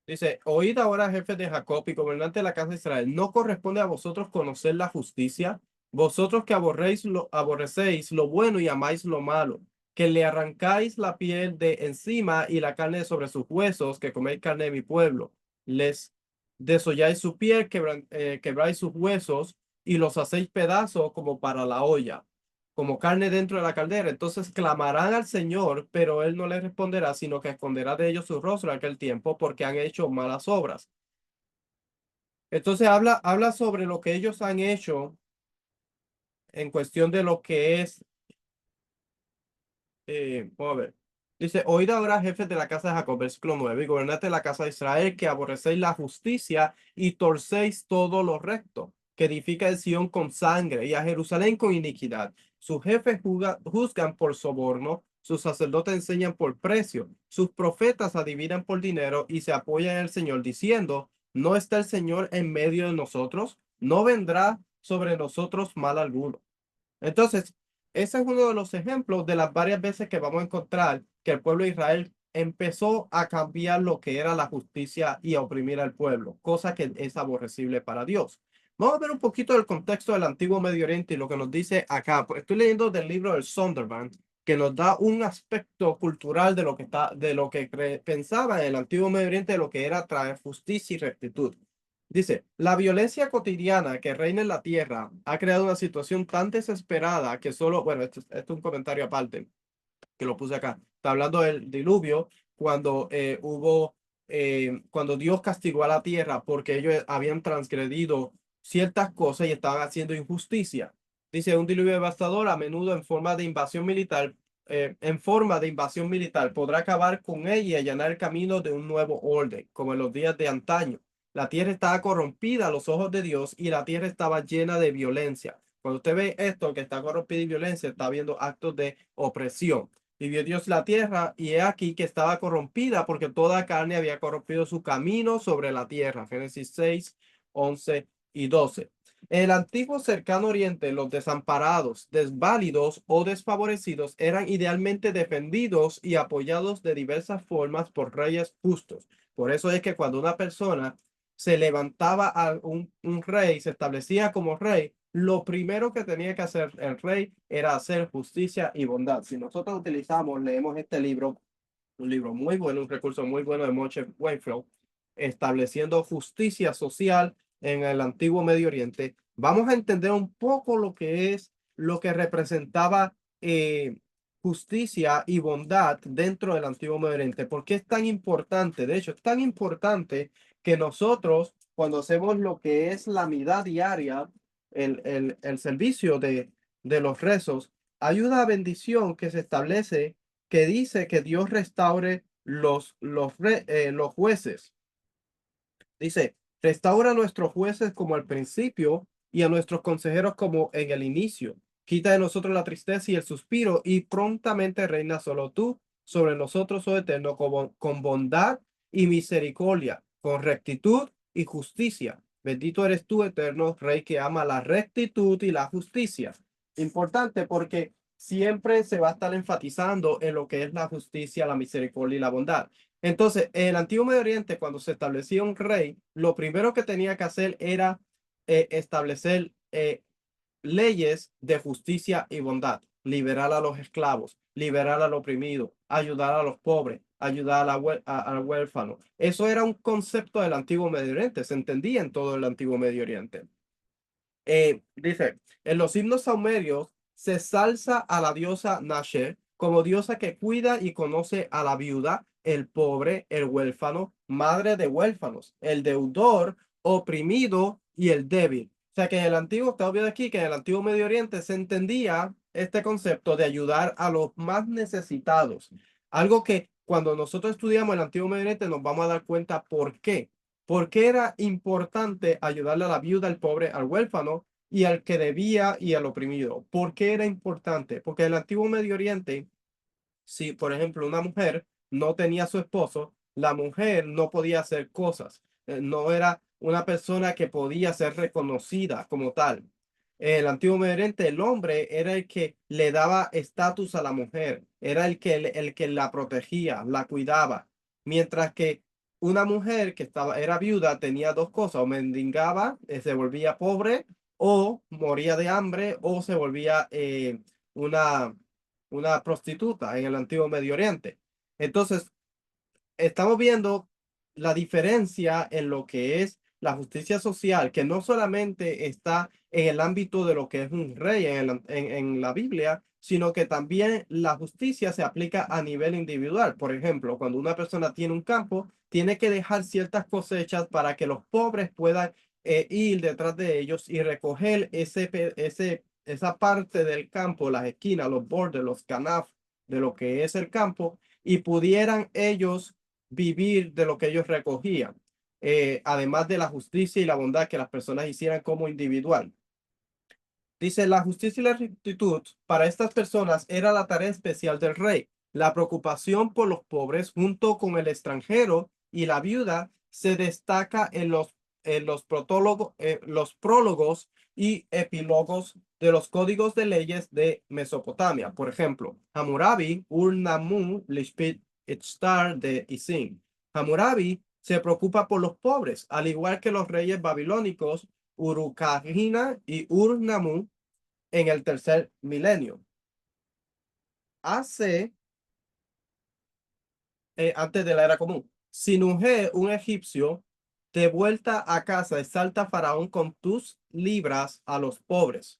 Dice, oíd ahora, jefes de Jacob y gobernantes de la casa de Israel, ¿no corresponde a vosotros conocer la justicia? Vosotros que aborrecéis lo bueno y amáis lo malo, que le arrancáis la piel de encima y la carne de sobre sus huesos, que coméis carne de mi pueblo. Les desolláis su piel, quebráis sus huesos y los hacéis pedazos como para la olla, como carne dentro de la caldera. Entonces clamarán al Señor, pero él no les responderá, sino que esconderá de ellos su rostro en aquel tiempo, porque han hecho malas obras. Entonces habla sobre lo que ellos han hecho en cuestión de lo que es, vamos a ver. Dice, oíd ahora, jefes de la casa de Jacob, versículo 9, y gobernad de la casa de Israel, que aborrecéis la justicia y torcéis todo lo recto, que edifica el Sión con sangre y a Jerusalén con iniquidad. Sus jefes juzgan por soborno, sus sacerdotes enseñan por precio, sus profetas adivinan por dinero y se apoyan en el Señor, diciendo, ¿no está el Señor en medio de nosotros? ¿No vendrá sobre nosotros mal alguno? Entonces, ese es uno de los ejemplos de las varias veces que vamos a encontrar que el pueblo de Israel empezó a cambiar lo que era la justicia y a oprimir al pueblo, cosa que es aborrecible para Dios. Vamos a ver un poquito del contexto del antiguo Medio Oriente y lo que nos dice acá. Pues estoy leyendo del libro del Sondervan, que nos da un aspecto cultural de lo que pensaba en el antiguo Medio Oriente, de lo que era traer justicia y rectitud. Dice, la violencia cotidiana que reina en la tierra ha creado una situación tan desesperada que solo, bueno, esto es un comentario aparte que lo puse acá. Está hablando del diluvio, cuando cuando Dios castigó a la tierra porque ellos habían transgredido ciertas cosas y estaban haciendo injusticia. Dice, un diluvio devastador, a menudo en forma de invasión militar, podrá acabar con ella y allanar el camino de un nuevo orden, como en los días de antaño. La tierra estaba corrompida a los ojos de Dios y la tierra estaba llena de violencia. Cuando usted ve esto, que está corrompida y violencia, está viendo actos de opresión. Y vio Dios la tierra, y he aquí que estaba corrompida, porque toda carne había corrompido su camino sobre la tierra. Génesis 6, 11 y 12. En el antiguo cercano oriente, los desamparados, desválidos o desfavorecidos eran idealmente defendidos y apoyados de diversas formas por reyes justos. Por eso es que cuando una persona se levantaba a un rey, se establecía como rey, lo primero que tenía que hacer el rey era hacer justicia y bondad. Si nosotros leemos este libro, un libro muy bueno, un recurso muy bueno de Moshe Wakefield, estableciendo justicia social en el antiguo Medio Oriente, vamos a entender un poco lo que es, lo que representaba justicia y bondad dentro del antiguo Medio Oriente. ¿Por qué es tan importante? De hecho, es tan importante que nosotros, cuando hacemos lo que es la mitad diaria, el servicio de los rezos, hay una bendición que se establece que dice que Dios restaure los jueces. Dice, restaura a nuestros jueces como al principio y a nuestros consejeros como en el inicio. Quita de nosotros la tristeza y el suspiro y prontamente reina solo tú sobre nosotros, oh Eterno, con bondad y misericordia, con rectitud y justicia. Bendito eres tú, Eterno, Rey que ama la rectitud y la justicia. Importante porque siempre se va a estar enfatizando en lo que es la justicia, la misericordia y la bondad. Entonces, en el antiguo Medio Oriente, cuando se establecía un rey, lo primero que tenía que hacer era establecer leyes de justicia y bondad, liberar a los esclavos, liberar al oprimido, ayudar a los pobres, ayudar al huérfano. Eso era un concepto del antiguo Medio Oriente, se entendía en todo el antiguo Medio Oriente. Dice, en los himnos saumerios se salsa a la diosa Nashe como diosa que cuida y conoce a la viuda, el pobre, el huérfano, madre de huérfanos, el deudor, oprimido y el débil. O sea que en el antiguo, está obvio aquí que en el antiguo Medio Oriente se entendía este concepto de ayudar a los más necesitados. Algo que cuando nosotros estudiamos el antiguo Medio Oriente nos vamos a dar cuenta por qué. ¿Por qué era importante ayudarle a la viuda, al pobre, al huérfano y al que debía y al oprimido? ¿Por qué era importante? Porque en el antiguo Medio Oriente, si por ejemplo una mujer no tenía a su esposo, la mujer no podía hacer cosas. No era una persona que podía ser reconocida como tal. En el antiguo Medio Oriente, el hombre era el que le daba estatus a la mujer, era el que la protegía, la cuidaba, mientras que una mujer que era viuda tenía dos cosas: o mendigaba, se volvía pobre, o moría de hambre, o se volvía una, una prostituta en el antiguo Medio Oriente. Entonces, estamos viendo la diferencia en lo que es la justicia social, que no solamente está en el ámbito de lo que es un rey en la Biblia, sino que también la justicia se aplica a nivel individual. Por ejemplo, cuando una persona tiene un campo, tiene que dejar ciertas cosechas para que los pobres puedan ir detrás de ellos y recoger esa parte del campo, las esquinas, los bordes, los canaf de lo que es el campo, y pudieran ellos vivir de lo que ellos recogían, además de la justicia y la bondad que las personas hicieran como individual. Dice, la justicia y la rectitud para estas personas era la tarea especial del rey. La preocupación por los pobres junto con el extranjero y la viuda se destaca los prólogos y epílogos de los códigos de leyes de Mesopotamia. Por ejemplo, Hammurabi, Ur-Nammu, Lishpit, Itztar de Isin. Hammurabi se preocupa por los pobres, al igual que los reyes babilónicos Urukagina y Ur-Nammu en el tercer milenio. Hace, antes de la era común. Sinuhe, un egipcio, De vuelta a casa, exalta Faraón con tus libras a los pobres.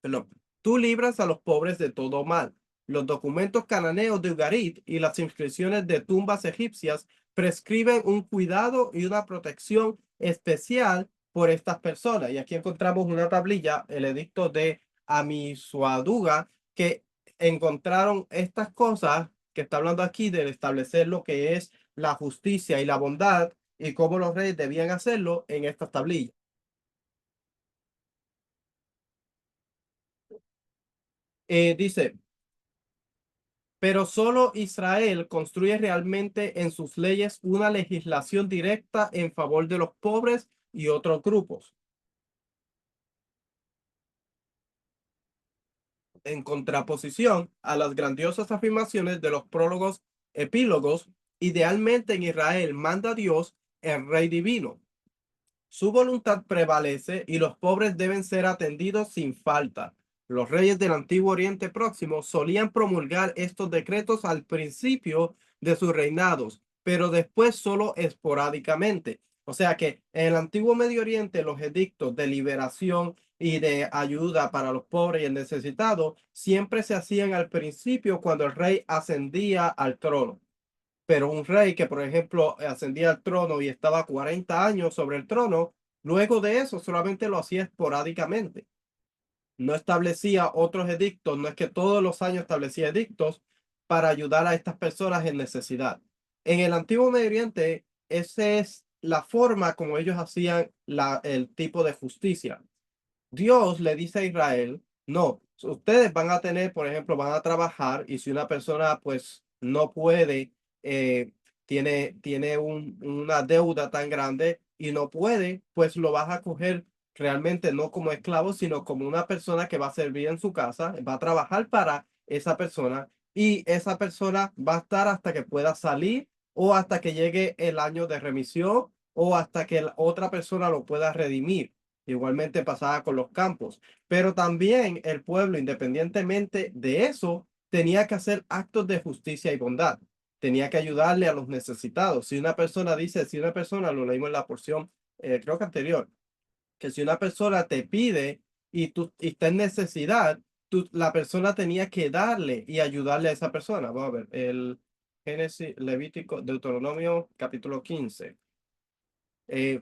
Perdón, tú libras a los pobres de todo mal. Los documentos cananeos de Ugarit y las inscripciones de tumbas egipcias prescriben un cuidado y una protección especial por estas personas. Y aquí encontramos una tablilla, el edicto de Amisuaduga, que encontraron estas cosas que está hablando aquí de establecer lo que es la justicia y la bondad y cómo los reyes debían hacerlo en estas tablillas. Dice, pero solo Israel construye realmente en sus leyes una legislación directa en favor de los pobres y otros grupos, en contraposición a las grandiosas afirmaciones de los prólogos epílogos. Idealmente en Israel manda Dios el Rey Divino. Su voluntad prevalece y los pobres deben ser atendidos sin falta. Los reyes del Antiguo Oriente Próximo solían promulgar estos decretos al principio de sus reinados, pero después solo esporádicamente. O sea que en el Antiguo Medio Oriente los edictos de liberación y de ayuda para los pobres y el necesitado siempre se hacían al principio cuando el rey ascendía al trono. Pero un rey que, por ejemplo, ascendía al trono y estaba 40 años sobre el trono, luego de eso solamente lo hacía esporádicamente. No establecía otros edictos, no es que todos los años establecía edictos para ayudar a estas personas en necesidad. En el Antiguo Medio Oriente, esa es la forma como ellos hacían el tipo de justicia. Dios le dice a Israel, no, ustedes van a tener, por ejemplo, van a trabajar y si una persona pues no puede, eh, tiene una deuda tan grande y no puede, pues lo vas a coger realmente no como esclavo, sino como una persona que va a servir en su casa, va a trabajar para esa persona y esa persona va a estar hasta que pueda salir o hasta que llegue el año de remisión o hasta que la otra persona lo pueda redimir. Igualmente pasaba con los campos, pero también el pueblo, independientemente de eso, tenía que hacer actos de justicia y bondad. Tenía que ayudarle a los necesitados. Si una persona dice, si una persona, lo leímos en la porción, creo que anterior, que si una persona te pide y tú y está en necesidad, la persona tenía que darle y ayudarle a esa persona. Vamos a ver, el Génesis, Levítico, Deuteronomio, capítulo 15. Eh,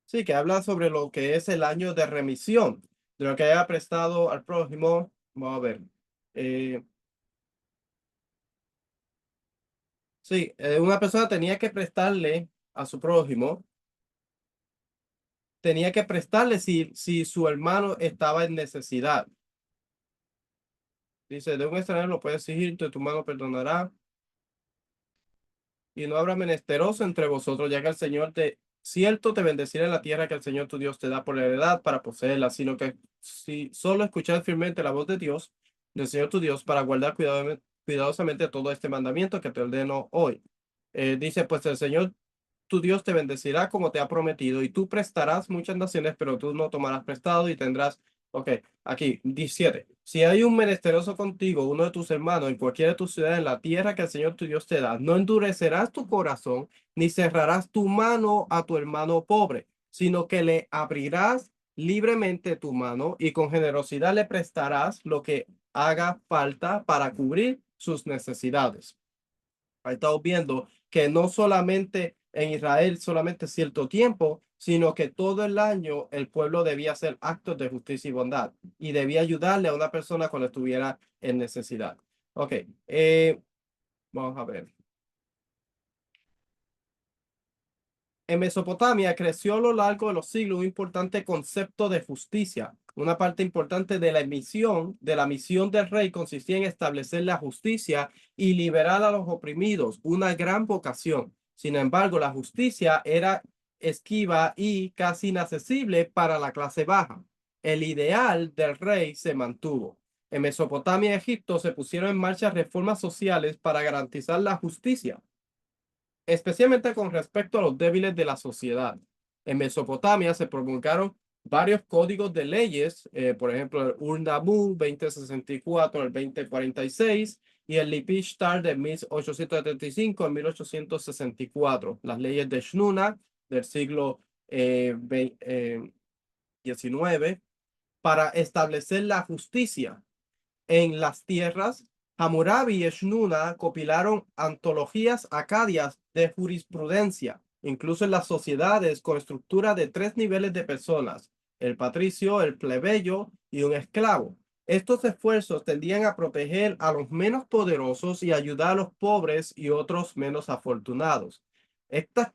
Sí, que habla sobre lo que es el año de remisión, de lo que haya prestado al prójimo. Vamos a ver. Eh, sí, una persona tenía que prestarle a su prójimo, tenía que prestarle si su hermano estaba en necesidad. Dice, de un extranjero lo puedes exigir, tu mano perdonará y no habrá menesteroso entre vosotros, ya que el Señor te, cierto, te bendecirá en la tierra que el Señor tu Dios te da por heredad para poseerla, sino que si solo escuchar firmemente la voz de Dios, del Señor tu Dios, para guardar cuidadosamente todo este mandamiento que te ordeno hoy. Dice, pues el Señor tu Dios te bendecirá como te ha prometido, y tú prestarás muchas naciones, pero tú no tomarás prestado y tendrás. Ok, aquí, 17. Si hay un menesteroso contigo, uno de tus hermanos, en cualquiera de tus ciudades, en la tierra que el Señor tu Dios te da, no endurecerás tu corazón, ni cerrarás tu mano a tu hermano pobre, sino que le abrirás libremente tu mano y con generosidad le prestarás lo que haga falta para cubrir sus necesidades. Ahí estamos viendo que no solamente en Israel, solamente cierto tiempo, sino que todo el año el pueblo debía hacer actos de justicia y bondad y debía ayudarle a una persona cuando estuviera en necesidad. Ok, vamos a ver. En Mesopotamia creció a lo largo de los siglos un importante concepto de justicia. Una parte importante de la misión del rey consistía en establecer la justicia y liberar a los oprimidos, una gran vocación. Sin embargo, la justicia era esquiva y casi inaccesible para la clase baja. El ideal del rey se mantuvo. En Mesopotamia y Egipto se pusieron en marcha reformas sociales para garantizar la justicia, especialmente con respecto a los débiles de la sociedad. En Mesopotamia se promulgaron varios códigos de leyes, por ejemplo, el Ur-Nammu 2064, el 2046 y el Lipishtar de 1875 a 1864, las leyes de Shnuna del siglo XIX, para establecer la justicia en las tierras. Hammurabi y Shnuna compilaron antologías acadias de jurisprudencia, incluso en las sociedades con estructura de tres niveles de personas: el patricio, el plebeyo y un esclavo. Estos esfuerzos tendían a proteger a los menos poderosos y ayudar a los pobres y otros menos afortunados. Esta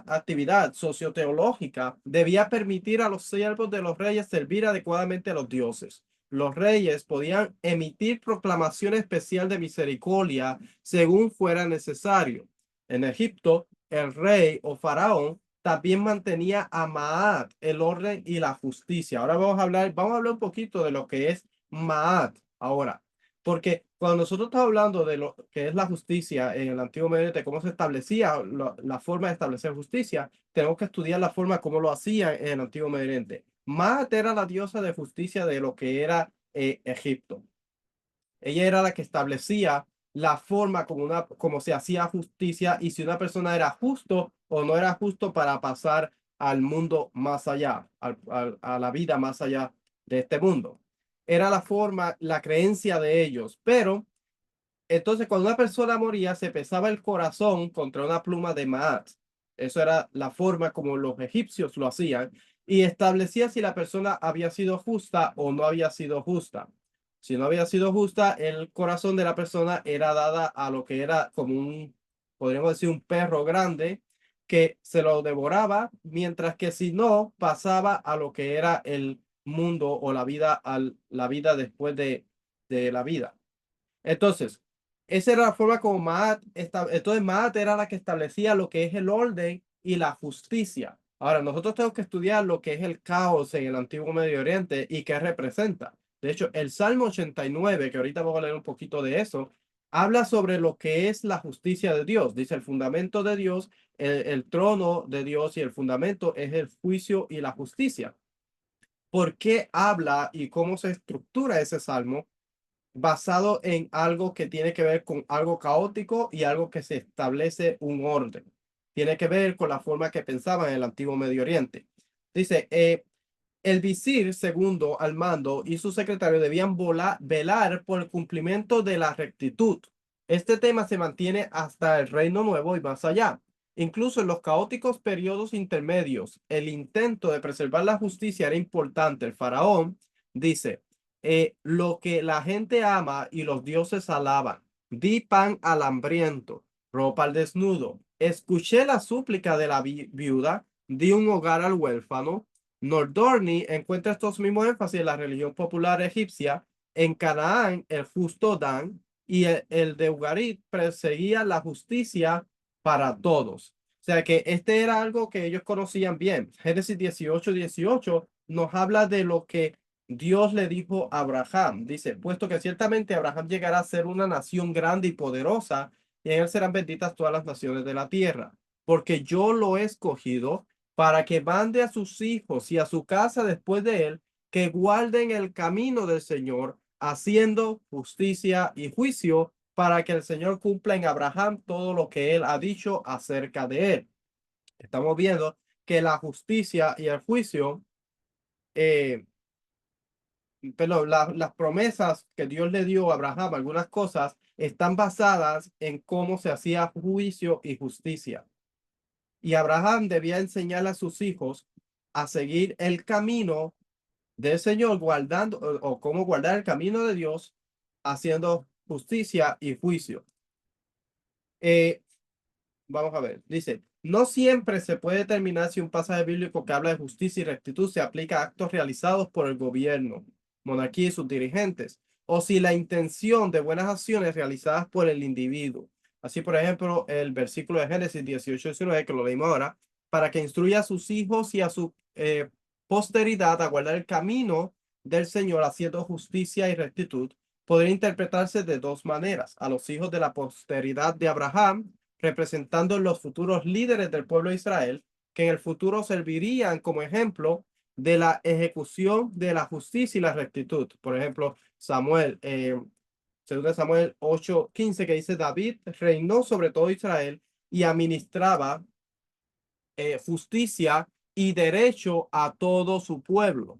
actividad socioteológica debía permitir a los siervos de los reyes servir adecuadamente a los dioses. Los reyes podían emitir proclamación especial de misericordia según fuera necesario. En Egipto, el rey o faraón también mantenía a Maat, el orden y la justicia. Ahora vamos a hablar un poquito de lo que es Maat ahora, porque cuando nosotros estamos hablando de lo que es la justicia en el Antiguo Medio Oriente, cómo se establecía la forma de establecer justicia, tenemos que estudiar la forma como lo hacían en el Antiguo Medio Oriente. Maat era la diosa de justicia de lo que era Egipto. Ella era la que establecía la forma como se hacía justicia y si una persona era justo o no era justo para pasar al mundo más allá, a la vida más allá de este mundo. Era la forma, la creencia de ellos, pero entonces, cuando una persona moría, se pesaba el corazón contra una pluma de maat. Eso era la forma como los egipcios lo hacían y establecía si la persona había sido justa o no había sido justa. Si no había sido justa, el corazón de la persona era dada a lo que era como podríamos decir, un perro grande que se lo devoraba, mientras que si no, pasaba a lo que era el mundo o la vida después de la vida. Entonces, esa era la forma como entonces Maat era la que establecía lo que es el orden y la justicia. Ahora, nosotros tenemos que estudiar lo que es el caos en el antiguo Medio Oriente y qué representa. De hecho, el Salmo 89, que ahorita vamos a leer un poquito de eso, habla sobre lo que es la justicia de Dios. Dice el fundamento de Dios, el trono de Dios y el fundamento es el juicio y la justicia. ¿Por qué habla y cómo se estructura ese salmo? Basado en algo que tiene que ver con algo caótico y algo que se establece un orden. Tiene que ver con la forma que pensaban en el antiguo Medio Oriente. Dice, el visir segundo al mando y su secretario debían velar por el cumplimiento de la rectitud. Este tema se mantiene hasta el Reino Nuevo y más allá. Incluso en los caóticos periodos intermedios, el intento de preservar la justicia era importante. El faraón dice, lo que la gente ama y los dioses alaban, di pan al hambriento, ropa al desnudo. Escuché la súplica de la viuda, di un hogar al huérfano. Nordorni encuentra estos mismos énfasis en la religión popular egipcia. En Canaán, el justo Dan y el de Ugarit perseguía la justicia para todos. O sea que este era algo que ellos conocían bien. Génesis 18:18 nos habla de lo que Dios le dijo a Abraham. Dice, puesto que ciertamente Abraham llegará a ser una nación grande y poderosa, y en él serán benditas todas las naciones de la tierra, porque yo lo he escogido para que mande a sus hijos y a su casa después de él, que guarden el camino del Señor, haciendo justicia y juicio, para que el Señor cumpla en Abraham todo lo que él ha dicho acerca de él. Estamos viendo que la justicia y el juicio, eh, perdón, las promesas que Dios le dio a Abraham, algunas cosas, están basadas en cómo se hacía juicio y justicia. Y Abraham debía enseñar a sus hijos a seguir el camino del Señor, guardando o cómo guardar el camino de Dios, haciendo justicia y juicio. Eh, Vamos a ver, dice, no siempre se puede determinar si un pasaje bíblico que habla de justicia y rectitud se aplica a actos realizados por el gobierno, monarquía y sus dirigentes, o si la intención de buenas acciones realizadas por el individuo. Así, por ejemplo, el versículo de Génesis 18:19, que lo leímos ahora, para que instruya a sus hijos y a su posteridad a guardar el camino del Señor haciendo justicia y rectitud, podría interpretarse de dos maneras: a los hijos de la posteridad de Abraham, representando los futuros líderes del pueblo de Israel, que en el futuro servirían como ejemplo de la ejecución de la justicia y la rectitud. Por ejemplo, Samuel, 2 Samuel 8:15, que dice: David reinó sobre todo Israel y administraba justicia y derecho a todo su pueblo.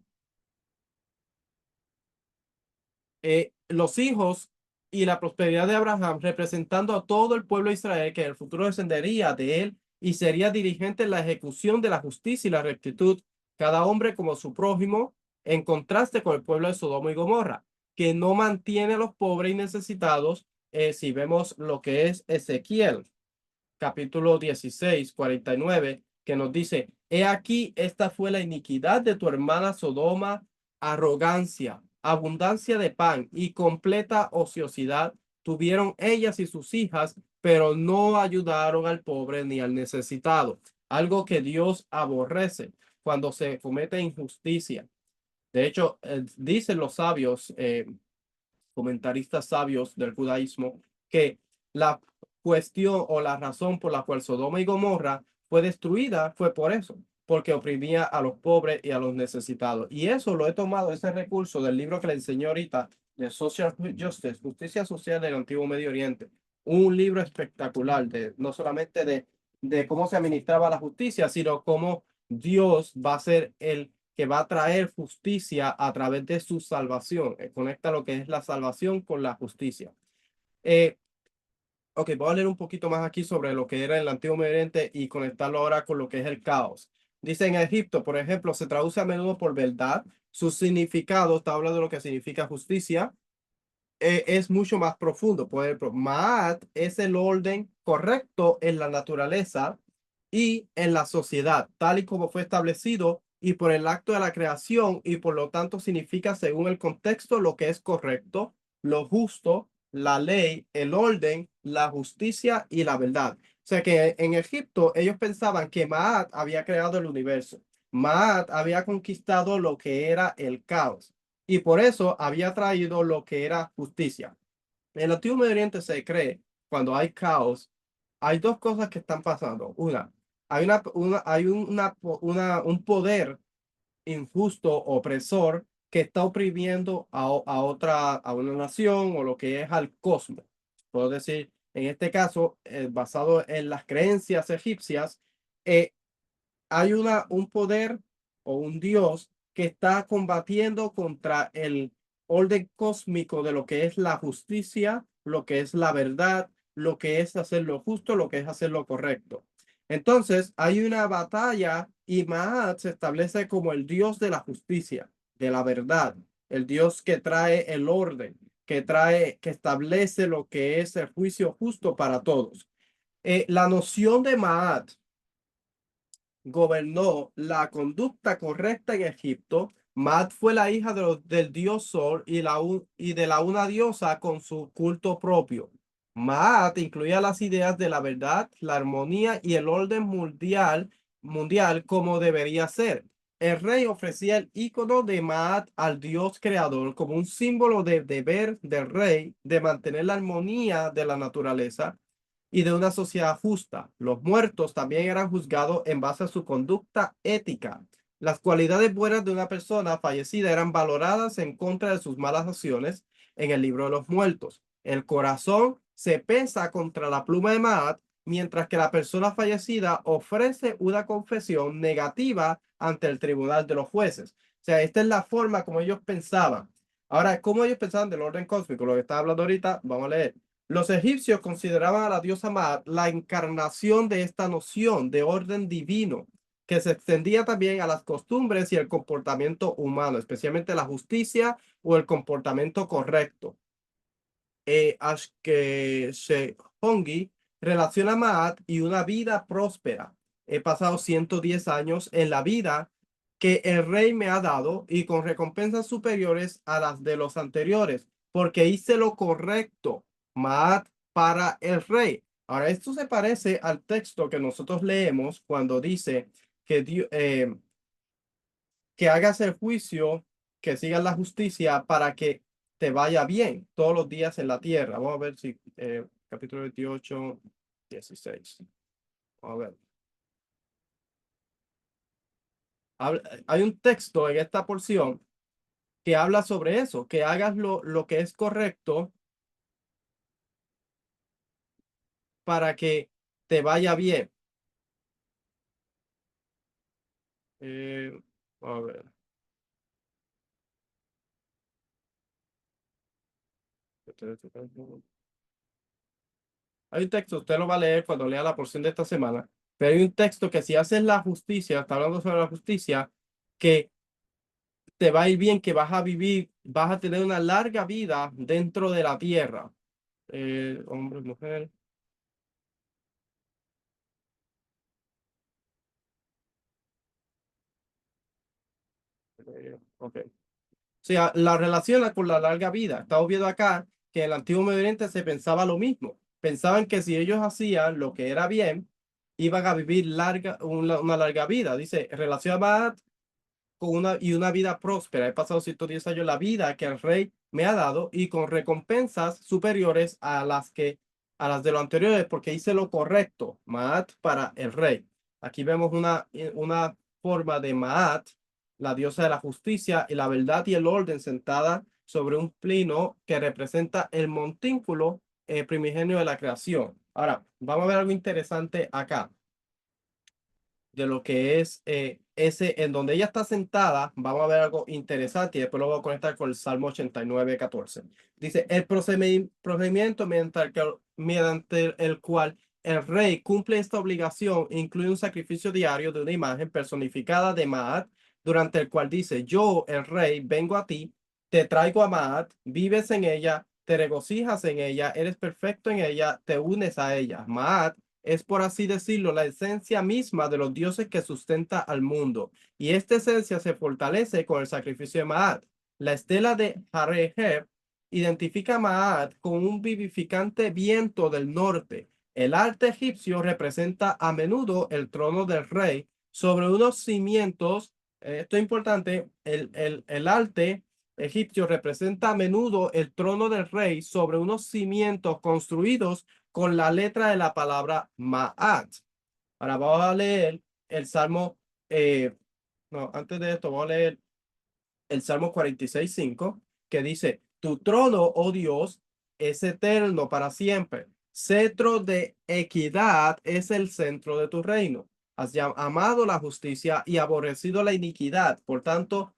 Los hijos y la prosperidad de Abraham, representando a todo el pueblo de Israel, que en el futuro descendería de él y sería dirigente en la ejecución de la justicia y la rectitud, cada hombre como su prójimo, en contraste con el pueblo de Sodoma y Gomorra, que no mantiene a los pobres y necesitados. Si vemos lo que es Ezequiel, capítulo 16:49, que nos dice: He aquí, esta fue la iniquidad de tu hermana Sodoma: arrogancia, abundancia de pan y completa ociosidad tuvieron ellas y sus hijas, pero no ayudaron al pobre ni al necesitado. Algo que Dios aborrece cuando se comete injusticia. De hecho, dicen los sabios, comentaristas sabios del judaísmo, que la cuestión o la razón por la cual Sodoma y Gomorra fue destruida fue por eso, porque oprimía a los pobres y a los necesitados. Y eso lo he tomado, ese recurso, del libro que le enseñé ahorita, de Social Justice, Justicia Social del Antiguo Medio Oriente. Un libro espectacular, no solamente de cómo se administraba la justicia, sino cómo Dios va a ser el que va a traer justicia a través de su salvación. Conecta lo que es la salvación con la justicia. Eh, ok, voy a leer un poquito más aquí sobre lo que era el Antiguo Medio Oriente y conectarlo ahora con lo que es el caos. Dice: en Egipto, por ejemplo, se traduce a menudo por verdad. Su significado, está hablando de lo que significa justicia, es mucho más profundo. Por ejemplo, Ma'at es el orden correcto en la naturaleza y en la sociedad, tal y como fue establecido y por el acto de la creación, y por lo tanto significa, según el contexto, lo que es correcto, lo justo, la ley, el orden, la justicia y la verdad. O sea que en Egipto ellos pensaban que Ma'at había creado el universo. Ma'at había conquistado lo que era el caos y por eso había traído lo que era justicia. En el Antiguo Medio Oriente se cree, cuando hay caos, hay dos cosas que están pasando. Una, hay un poder injusto, opresor, que está oprimiendo a una nación o lo que es al cosmos. Puedo decir, en este caso, basado en las creencias egipcias, eh, hay un poder o un Dios que está combatiendo contra el orden cósmico de lo que es la justicia, lo que es la verdad, lo que es hacer lo justo, lo que es hacer lo correcto. Entonces, hay una batalla y Maat se establece como el Dios de la justicia, de la verdad, el Dios que trae el orden, que establece lo que es el juicio justo para todos. La noción de Maat gobernó la conducta correcta en Egipto. Maat fue la hija del dios Sol y de la una diosa con su culto propio. Maat incluía las ideas de la verdad, la armonía y el orden mundial como debería ser. El rey ofrecía el icono de Maat al dios creador como un símbolo de deber del rey de mantener la armonía de la naturaleza y de una sociedad justa. Los muertos también eran juzgados en base a su conducta ética. Las cualidades buenas de una persona fallecida eran valoradas en contra de sus malas acciones en el libro de los muertos. El corazón se pesa contra la pluma de Maat, mientras que la persona fallecida ofrece una confesión negativa ante el tribunal de los jueces. O sea, esta es la forma como ellos pensaban. Ahora, ¿cómo ellos pensaban del orden cósmico? Lo que está hablando ahorita, vamos a leer. Los egipcios consideraban a la diosa Maat la encarnación de esta noción de orden divino, que se extendía también a las costumbres y el comportamiento humano, especialmente la justicia o el comportamiento correcto. Ashkenazi relaciona a Maat y una vida próspera. He pasado 110 años en la vida que el rey me ha dado y con recompensas superiores a las de los anteriores, porque hice lo correcto. Maat para el rey. Ahora, esto se parece al texto que nosotros leemos cuando dice que hagas el juicio, que sigas la justicia para que te vaya bien todos los días en la tierra. Vamos a ver si capítulo 28, 16. Vamos a ver. Hay un texto en esta porción que habla sobre eso, que hagas lo que es correcto para que te vaya bien. Eh, a ver. Hay un texto, usted lo va a leer cuando lea la porción de esta semana, pero hay un texto que si haces la justicia, está hablando sobre la justicia, que te va a ir bien, que vas a vivir, vas a tener una larga vida dentro de la tierra. Hombre, mujer. Ok. O sea, la relaciona con la larga vida. Estamos viendo acá que en el Antiguo Medio Oriente se pensaba lo mismo. Pensaban que si ellos hacían lo que era bien, iban a vivir una larga vida. Dice, relaciona con una vida próspera. He pasado 110 años la vida que el rey me ha dado y con recompensas superiores a las de lo anteriores porque hice lo correcto. Maat para el rey. Aquí vemos una forma de Maat, la diosa de la justicia y la verdad y el orden sentada sobre un plino que representa el montículo primigenio de la creación. Ahora, vamos a ver algo interesante acá de lo que es ese, en donde ella está sentada, vamos a ver algo interesante y después lo voy a conectar con el Salmo 89:14. Dice, el procedimiento mediante el cual el rey cumple esta obligación incluye un sacrificio diario de una imagen personificada de Maat, durante el cual dice, yo, el rey, vengo a ti, te traigo a Maat, vives en ella, te regocijas en ella, eres perfecto en ella, te unes a ella. Maat es, por así decirlo, la esencia misma de los dioses que sustenta al mundo. Y esta esencia se fortalece con el sacrificio de Maat. La estela de Hareheb identifica a Maat con un vivificante viento del norte. El arte egipcio representa a menudo el trono del rey sobre unos cimientos. Esto es importante. El arte egipcio representa a menudo el trono del rey sobre unos cimientos construidos con la letra de la palabra Ma'at. Ahora vamos a leer el Salmo, no, antes de esto vamos a leer el Salmo 46:5, que dice, tu trono, oh Dios, es eterno para siempre. Cetro de equidad es el centro de tu reino. Has amado la justicia y aborrecido la iniquidad. Por tanto,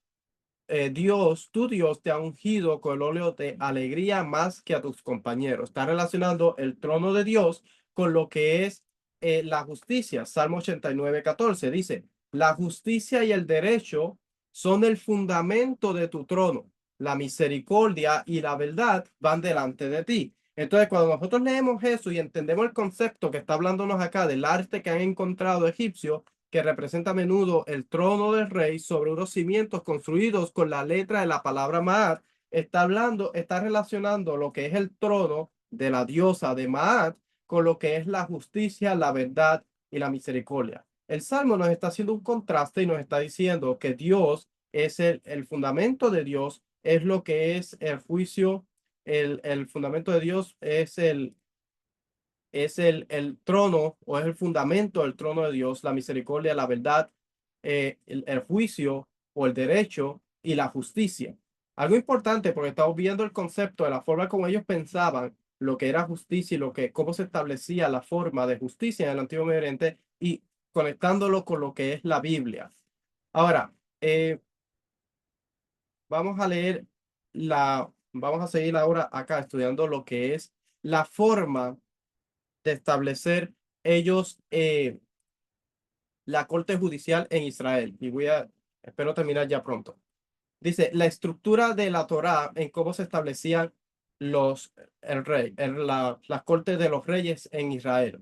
Dios, tu Dios, te ha ungido con el óleo de alegría más que a tus compañeros. Está relacionando el trono de Dios con lo que es la justicia. Salmo 89:14 dice, la justicia y el derecho son el fundamento de tu trono. La misericordia y la verdad van delante de ti. Entonces, cuando nosotros leemos eso y entendemos el concepto que está hablándonos acá del arte que han encontrado egipcios, que representa a menudo el trono del rey sobre unos cimientos construidos con la letra de la palabra Maat, está hablando, está relacionando lo que es el trono de la diosa de Maat con lo que es la justicia, la verdad y la misericordia. El Salmo nos está haciendo un contraste y nos está diciendo que Dios es el fundamento de Dios, es lo que es el juicio, el fundamento de Dios es el trono o es el fundamento del trono de Dios, la misericordia, la verdad, el juicio o el derecho y la justicia. Algo importante porque estamos viendo el concepto de la forma como ellos pensaban lo que era justicia y cómo se establecía la forma de justicia en el Antiguo Medio Oriente y conectándolo con lo que es la Biblia. Ahora, vamos a leer vamos a seguir ahora acá estudiando lo que es la forma de establecer ellos la corte judicial en Israel. Espero terminar ya pronto. Dice, la estructura de la Torá en cómo se establecían el rey, las cortes de los reyes en Israel.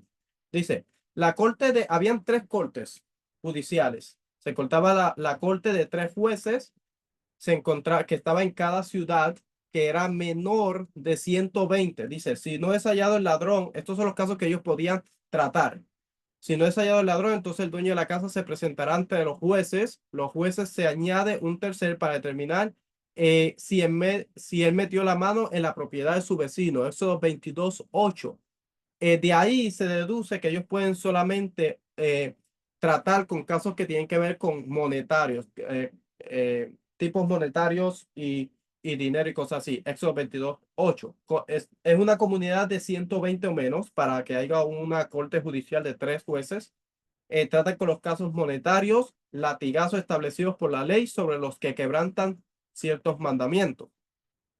Dice, habían tres cortes judiciales. Se cortaba la corte de tres jueces que estaba en cada ciudad que era menor de 120. Dice, si no es hallado el ladrón, estos son los casos que ellos podían tratar. Si no es hallado el ladrón, entonces el dueño de la casa se presentará ante los jueces. Los jueces se añade un tercer para determinar si él metió la mano en la propiedad de su vecino. Éxodo 22:8. De ahí se deduce que ellos pueden solamente tratar con casos que tienen que ver con monetarios, tipos monetarios y dinero y cosas así. Éxodo 22:8. Es una comunidad de 120 o menos para que haya una corte judicial de 3 jueces. Tratan con los casos monetarios, latigazos establecidos por la ley sobre los que quebrantan ciertos mandamientos.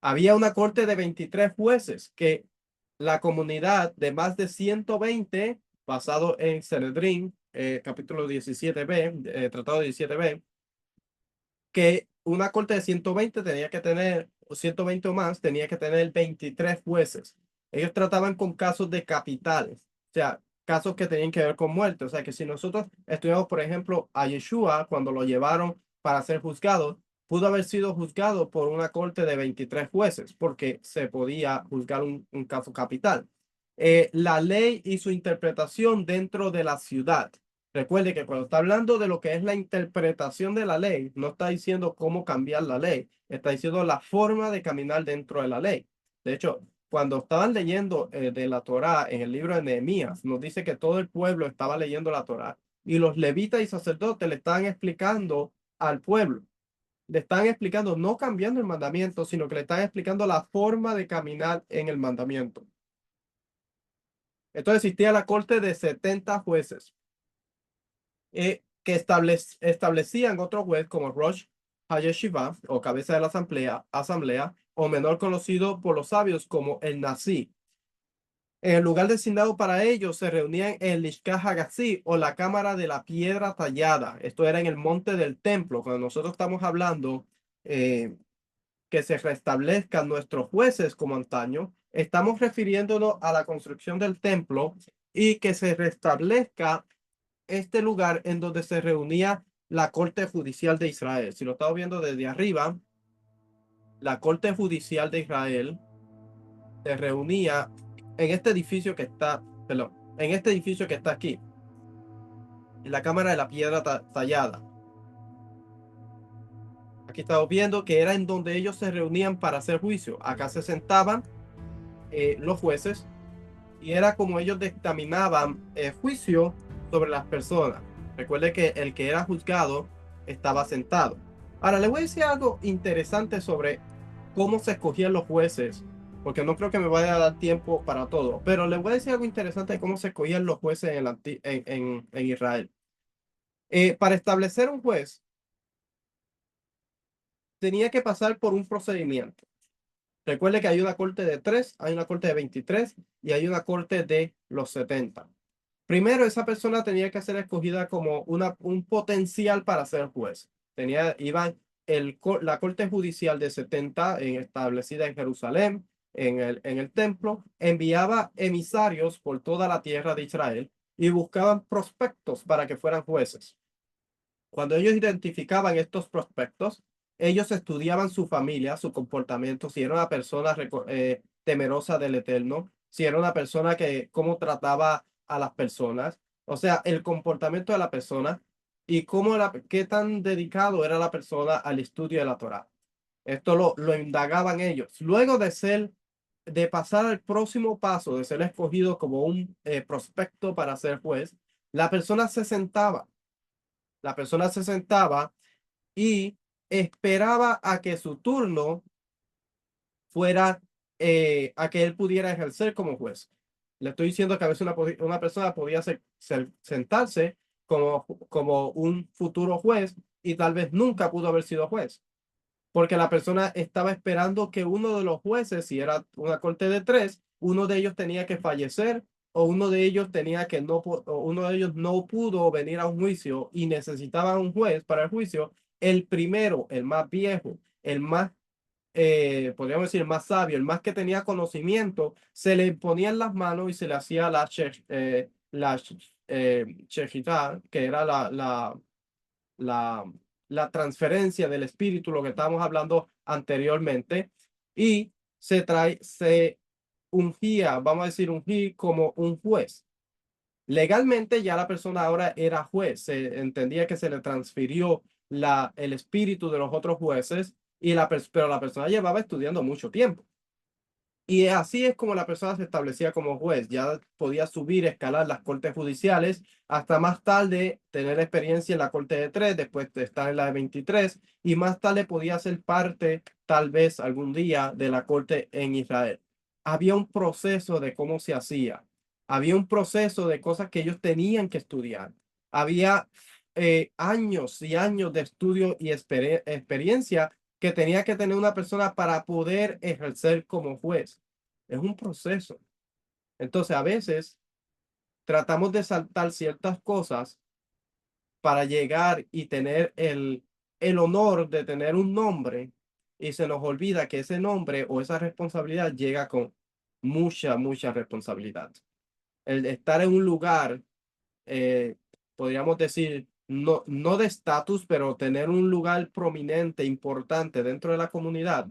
Había una corte de 23 jueces que la comunidad de más de 120, basado en Sanedrín, capítulo 17b, tratado 17b, que una corte de 120 tenía que tener, o 120 o más, tenía que tener 23 jueces. Ellos trataban con casos de capitales, o sea, casos que tenían que ver con muerte. O sea, que si nosotros estudiamos, por ejemplo, a Yeshua, cuando lo llevaron para ser juzgado, pudo haber sido juzgado por una corte de 23 jueces, porque se podía juzgar un caso capital. La ley y su interpretación dentro de la ciudad. Recuerde que cuando está hablando de lo que es la interpretación de la ley, no está diciendo cómo cambiar la ley, está diciendo la forma de caminar dentro de la ley. De hecho, cuando estaban leyendo de la Torá en el libro de Nehemías, nos dice que todo el pueblo estaba leyendo la Torá y los levitas y sacerdotes le estaban explicando al pueblo, le están explicando, no cambiando el mandamiento, sino que le están explicando la forma de caminar en el mandamiento. Entonces existía la corte de 70 jueces que establecían otro juez como Rosh HaYeshiva o cabeza de la asamblea o menor conocido por los sabios como el Nasi. En el lugar designado para ellos se reunían en Lishkah Hagatzi o la cámara de la piedra tallada. Esto era en el monte del templo. Cuando nosotros estamos hablando que se restablezcan nuestros jueces como antaño, estamos refiriéndonos a la construcción del templo y que se restablezca este lugar en donde se reunía la Corte Judicial de Israel. Si lo estamos viendo desde arriba, la Corte Judicial de Israel se reunía en este edificio que está, perdón, en este edificio que está aquí, en la Cámara de la Piedra Tallada. Aquí estamos viendo que era en donde ellos se reunían para hacer juicio. Acá se sentaban los jueces y era como ellos dictaminaban juicio sobre las personas. Recuerde que el que era juzgado estaba sentado. Ahora, le voy a decir algo interesante sobre cómo se escogían los jueces, porque no creo que me vaya a dar tiempo para todo, pero le voy a decir algo interesante de cómo se escogían los jueces en Israel. Para establecer un juez, tenía que pasar por un procedimiento. Recuerde que hay una corte de 3, hay una corte de 23 y hay una corte de los 70. Primero, esa persona tenía que ser escogida como un potencial para ser juez. La corte judicial de 70 establecida en Jerusalén, en el templo, enviaba emisarios por toda la tierra de Israel y buscaban prospectos para que fueran jueces. Cuando ellos identificaban estos prospectos, ellos estudiaban su familia, su comportamiento, si era una persona temerosa del Eterno, si era una persona que cómo trataba a las personas, o sea, el comportamiento de la persona y qué tan dedicado era la persona al estudio de la Torá. Esto lo indagaban ellos. Luego de pasar al próximo paso, de ser escogido como un prospecto para ser juez, la persona se sentaba la persona se sentaba y esperaba a que su turno fuera, a que él pudiera ejercer como juez. Le estoy diciendo que a veces una persona podía sentarse como un futuro juez y tal vez nunca pudo haber sido juez, porque la persona estaba esperando que uno de los jueces, si era una corte de 3, uno de ellos tenía que fallecer o uno de ellos uno de ellos no pudo venir a un juicio y necesitaba un juez para el juicio. El primero, el más viejo, el más, podríamos decir, el más sabio, el más que tenía conocimiento, se le ponía en las manos y se le hacía shechitá, que era la, la transferencia del espíritu, lo que estábamos hablando anteriormente, y se ungía, vamos a decir, ungir como un juez. Legalmente ya la persona ahora era juez, se entendía que se le transfirió el espíritu de los otros jueces, pero la persona llevaba estudiando mucho tiempo. Y así es como la persona se establecía como juez. Ya podía subir, escalar las cortes judiciales, hasta más tarde tener experiencia en la corte de 3, después de estar en la de 23, y más tarde podía ser parte, tal vez algún día, de la corte en Israel. Había un proceso de cómo se hacía. Había un proceso de cosas que ellos tenían que estudiar. Había años y años de estudio y experiencia que tenía que tener una persona para poder ejercer como juez. Es un proceso. Entonces, a veces tratamos de saltar ciertas cosas para llegar y tener el honor de tener un nombre, y se nos olvida que ese nombre o esa responsabilidad llega con mucha responsabilidad. El estar en un lugar, eh, podríamos decir, no de estatus, pero tener un lugar prominente, importante dentro de la comunidad,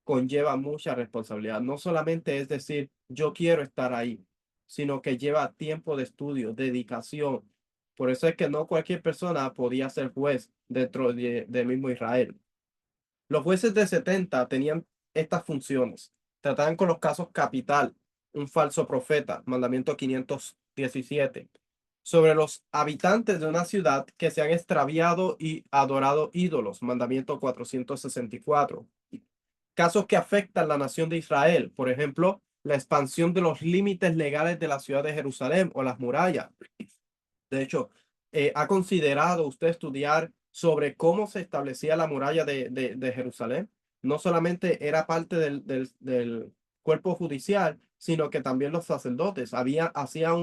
conlleva mucha responsabilidad. No solamente es decir, yo quiero estar ahí, sino que lleva tiempo de estudio, dedicación. Por eso es que no cualquier persona podía ser juez dentro de mismo Israel. Los jueces de 70 tenían estas funciones. Trataban con los casos capital, un falso profeta, mandamiento 517, sobre los habitantes de una ciudad que se han extraviado y adorado ídolos, mandamiento 464. Casos que afectan la nación de Israel, por ejemplo, la expansión de los límites legales de la ciudad de Jerusalén o las murallas. De hecho, ¿ha considerado usted estudiar sobre cómo se establecía la muralla de Jerusalén? No solamente era parte del cuerpo judicial, sino que también los sacerdotes hacían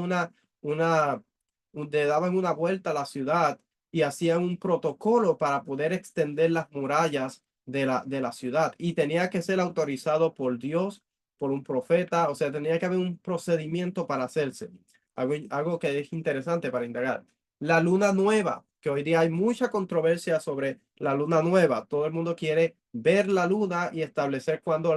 le daban una vuelta a la ciudad y hacían un protocolo para poder extender las murallas de la ciudad. Y tenía que ser autorizado por Dios, por un profeta, o sea, tenía que haber un procedimiento para hacerse. Algo que es interesante para indagar. La luna nueva, que hoy día hay mucha controversia sobre la luna nueva. Todo el mundo quiere ver la luna y establecer cuándo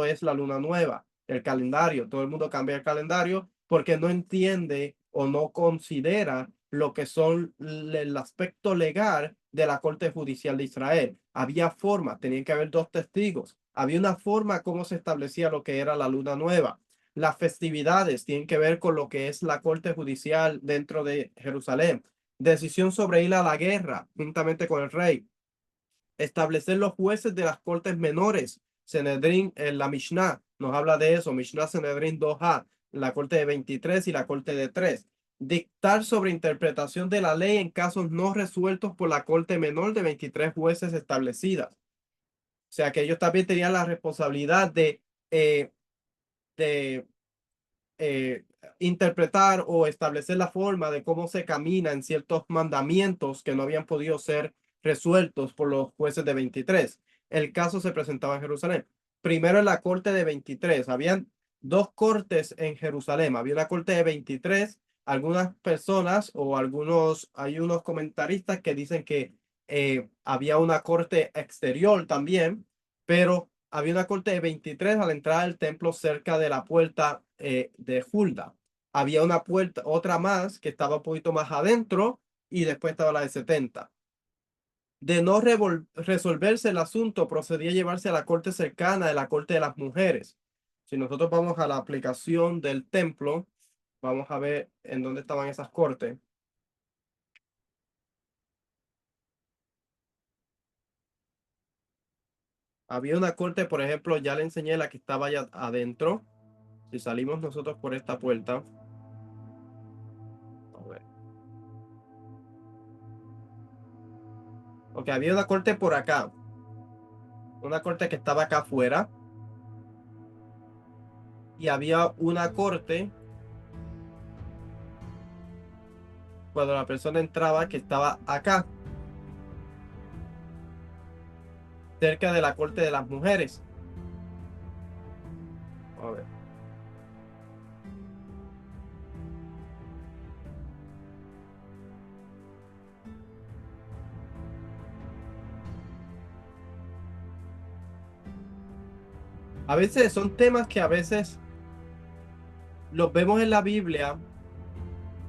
es la luna nueva. El calendario, todo el mundo cambia el calendario porque no entiende o no considera lo que son el aspecto legal de la Corte Judicial de Israel. Había forma, tenían que haber dos testigos. Había una forma cómo se establecía lo que era la luna nueva. Las festividades tienen que ver con lo que es la corte judicial dentro de Jerusalén. Decisión sobre ir a la guerra juntamente con el rey. Establecer los jueces de las cortes menores. Sanedrín, en la Mishnah nos habla de eso. Mishnah Sanedrín 2a, la corte de 23 y la corte de 3. Dictar sobre interpretación de la ley en casos no resueltos por la corte menor de 23 jueces establecidas. O sea que ellos también tenían la responsabilidad de eh, interpretar o establecer la forma de cómo se camina en ciertos mandamientos que no habían podido ser resueltos por los jueces de 23. El caso se presentaba en Jerusalén. Primero en la corte de 23. Habían dos cortes en Jerusalén. Había una corte de 23. Algunas personas o hay unos comentaristas que dicen que había una corte exterior también, pero había una corte de 23 a la entrada del templo cerca de la puerta de Hulda. Había una puerta, otra más que estaba un poquito más adentro, y después estaba la de 70. De no resolverse el asunto, procedía a llevarse a la corte cercana de la corte de las mujeres. Si nosotros vamos a la aplicación del templo, vamos a ver en dónde estaban esas cortes. Había una corte, por ejemplo, ya le enseñé la que estaba allá adentro. Si salimos nosotros por esta puerta, a ver. Ok, había una corte por acá, una corte que estaba acá afuera, y había una corte cuando la persona entraba que estaba acá, cerca de la corte de las mujeres. A ver. A veces son temas que a veces los vemos en la Biblia,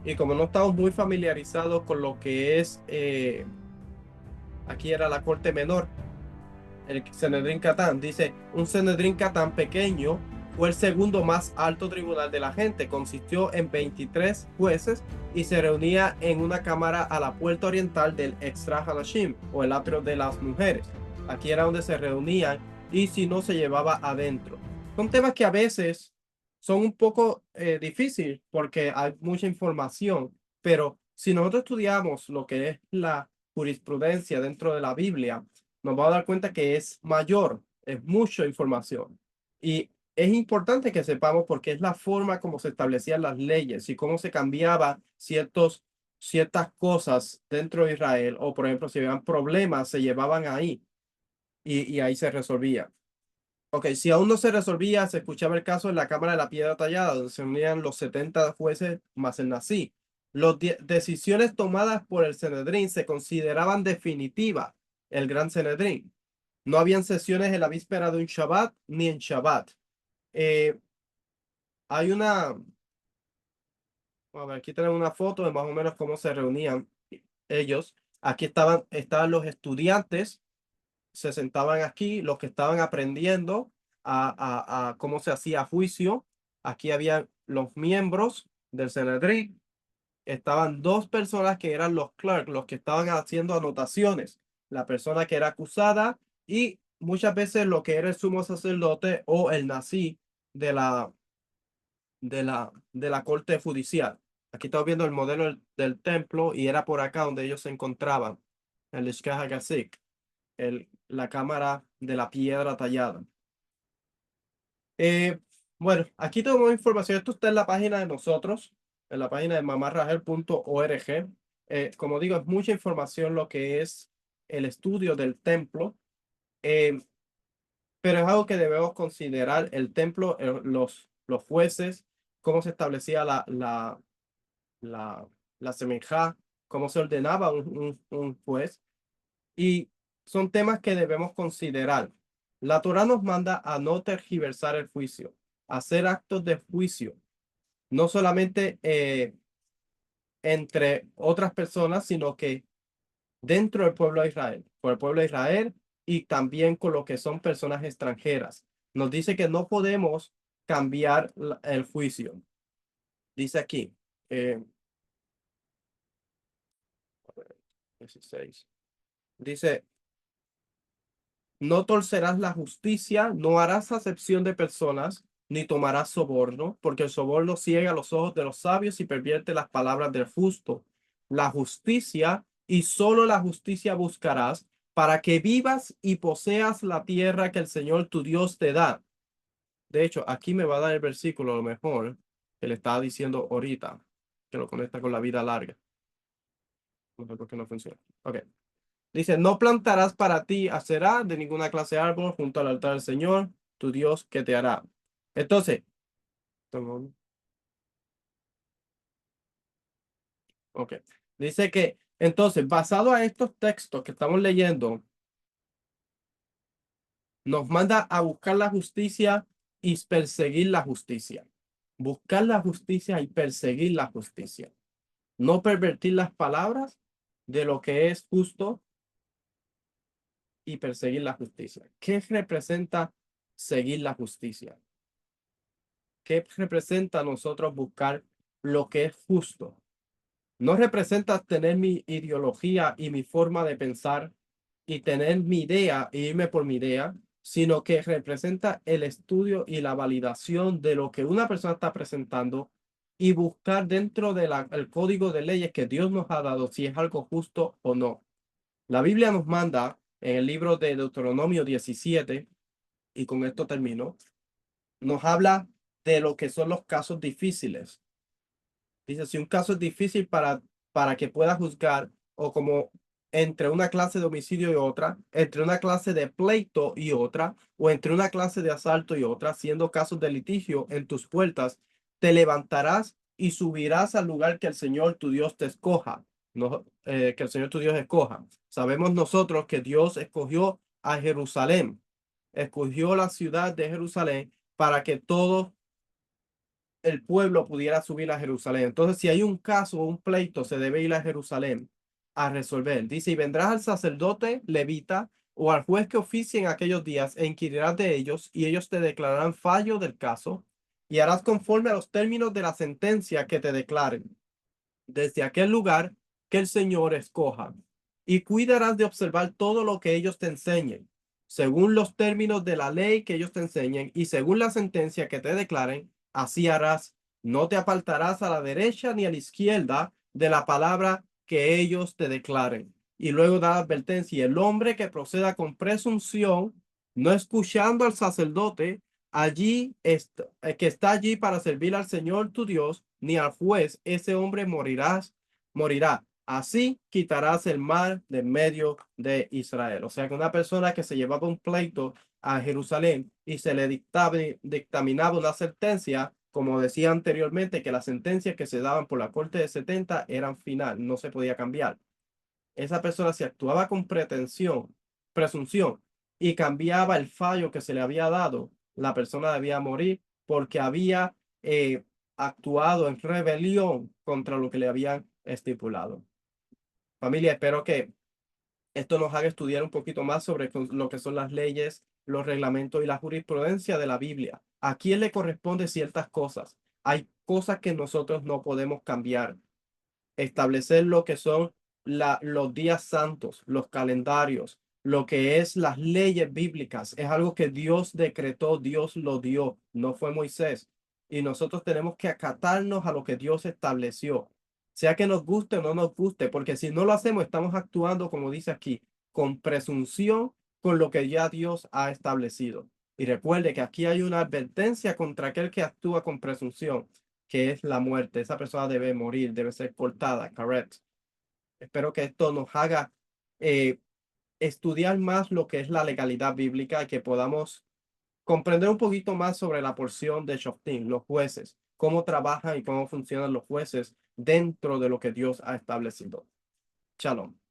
y como no estamos muy familiarizados con lo que es, aquí era la corte menor. el Sanedrín Catán. Dice, un Sanedrín Catán pequeño fue el segundo más alto tribunal de la gente. Consistió en 23 jueces y se reunía en una cámara a la puerta oriental del Extra Hadashim, o el atrio de las mujeres. Aquí era donde se reunían y si no se llevaba adentro. Son temas que a veces son un poco difíciles porque hay mucha información, pero si nosotros estudiamos lo que es la jurisprudencia dentro de la Biblia, nos vamos a dar cuenta que es mayor, es mucha información. Y es importante que sepamos porque es la forma como se establecían las leyes y cómo se cambiaba ciertas cosas dentro de Israel, o por ejemplo, si habían problemas, se llevaban ahí y ahí se resolvía. Ok, si aún no se resolvía, se escuchaba el caso en la Cámara de la Piedra Tallada, donde se unían los 70 jueces más el Nazí. Las decisiones tomadas por el Sanedrín se consideraban definitivas, el Gran Sanedrín. No habían sesiones en la víspera de un Shabbat ni en Shabbat. Eh, hay una, a ver, aquí tenemos una foto de más o menos cómo se reunían ellos. Aquí estaban los estudiantes, se sentaban aquí, los que estaban aprendiendo a cómo se hacía juicio. Aquí había los miembros del Sanedrín. Estaban dos personas que eran los clerks, los que estaban haciendo anotaciones, la persona que era acusada y muchas veces lo que era el sumo sacerdote o el nazí de la corte judicial. Aquí estamos viendo el modelo del templo y era por acá donde ellos se encontraban, el Lishkah HaGazik, la cámara de la piedra tallada. Eh, bueno, aquí tenemos información. Esto está en la página de nosotros, en la página de mamarrahel.org. Como digo, es mucha información lo que es el estudio del templo, eh, pero es algo que debemos considerar. El templo, los jueces, cómo se establecía la, la semijá, cómo se ordenaba un juez. Y son temas que debemos considerar. La Torá nos manda a no tergiversar el juicio, a hacer actos de juicio, no solamente entre otras personas, sino que dentro del pueblo de Israel, por el pueblo de Israel y también con lo que son personas extranjeras. Nos dice que no podemos cambiar el juicio. Dice aquí, eh, 16. Dice, no torcerás la justicia, no harás acepción de personas, ni tomarás soborno, porque el soborno ciega los ojos de los sabios y pervierte las palabras del justo. La justicia, y solo la justicia buscarás, para que vivas y poseas la tierra que el Señor tu Dios te da. De hecho, aquí me va a dar el versículo, a lo mejor, que le estaba diciendo ahorita, que lo conecta con la vida larga. No sé por qué no funciona. Ok. Dice, no plantarás para ti aserá de ninguna clase de árbol junto al altar del Señor, tu Dios, que te hará. Entonces, ok. Dice que, entonces, basado a estos textos que estamos leyendo, nos manda a buscar la justicia y perseguir la justicia. Buscar la justicia y perseguir la justicia. No pervertir las palabras de lo que es justo y perseguir la justicia. ¿Qué representa seguir la justicia? ¿Qué representa a nosotros buscar lo que es justo? No representa tener mi ideología y mi forma de pensar y tener mi idea e irme por mi idea, sino que representa el estudio y la validación de lo que una persona está presentando y buscar dentro del código de leyes que Dios nos ha dado si es algo justo o no. La Biblia nos manda en el libro de Deuteronomio 17, y con esto termino, nos habla de lo que son los casos difíciles. Dice, si un caso es difícil para que pueda juzgar, o como entre una clase de homicidio y otra, entre una clase de pleito y otra, o entre una clase de asalto y otra, siendo casos de litigio en tus puertas, te levantarás y subirás al lugar que el Señor tu Dios te escoja, no, que el Señor tu Dios escoja. Sabemos nosotros que Dios escogió a Jerusalén, escogió la ciudad de Jerusalén para que todos el pueblo pudiera subir a Jerusalén. Entonces, si hay un caso o un pleito, se debe ir a Jerusalén a resolver. Dice, y vendrás al sacerdote levita o al juez que oficie en aquellos días e inquirirás de ellos, y ellos te declararán fallo del caso, y harás conforme a los términos de la sentencia que te declaren desde aquel lugar que el Señor escoja, y cuidarás de observar todo lo que ellos te enseñen, según los términos de la ley que ellos te enseñen, y según la sentencia que te declaren, así harás. No te apartarás a la derecha ni a la izquierda de la palabra que ellos te declaren. Y luego da la advertencia: el hombre que proceda con presunción, no escuchando al sacerdote, que está allí para servir al Señor tu Dios, ni al juez, ese hombre morirá. Así quitarás el mal de medio de Israel. O sea que una persona que se llevaba un pleito a Jerusalén y se le dictaminaba una sentencia, como decía anteriormente, que las sentencias que se daban por la corte de 70 eran final, no se podía cambiar. Esa persona, si actuaba con presunción, y cambiaba el fallo que se le había dado, la persona debía morir porque había actuado en rebelión contra lo que le habían estipulado. Familia, espero que esto nos haga estudiar un poquito más sobre lo que son las leyes, los reglamentos y la jurisprudencia de la Biblia. ¿A quién le corresponde ciertas cosas? Hay cosas que nosotros no podemos cambiar. Establecer lo que son los días santos, los calendarios, lo que es las leyes bíblicas. Es algo que Dios decretó, Dios lo dio, no fue Moisés. Y nosotros tenemos que acatarnos a lo que Dios estableció, sea que nos guste o no nos guste, porque si no lo hacemos, estamos actuando, como dice aquí, con presunción con lo que ya Dios ha establecido. Y recuerde que aquí hay una advertencia contra aquel que actúa con presunción, que es la muerte. Esa persona debe morir, debe ser cortada, correct. Espero que esto nos haga eh, estudiar más lo que es la legalidad bíblica y que podamos comprender un poquito más sobre la porción de Shoftim, los jueces, cómo trabajan y cómo funcionan los jueces dentro de lo que Dios ha establecido. Shalom.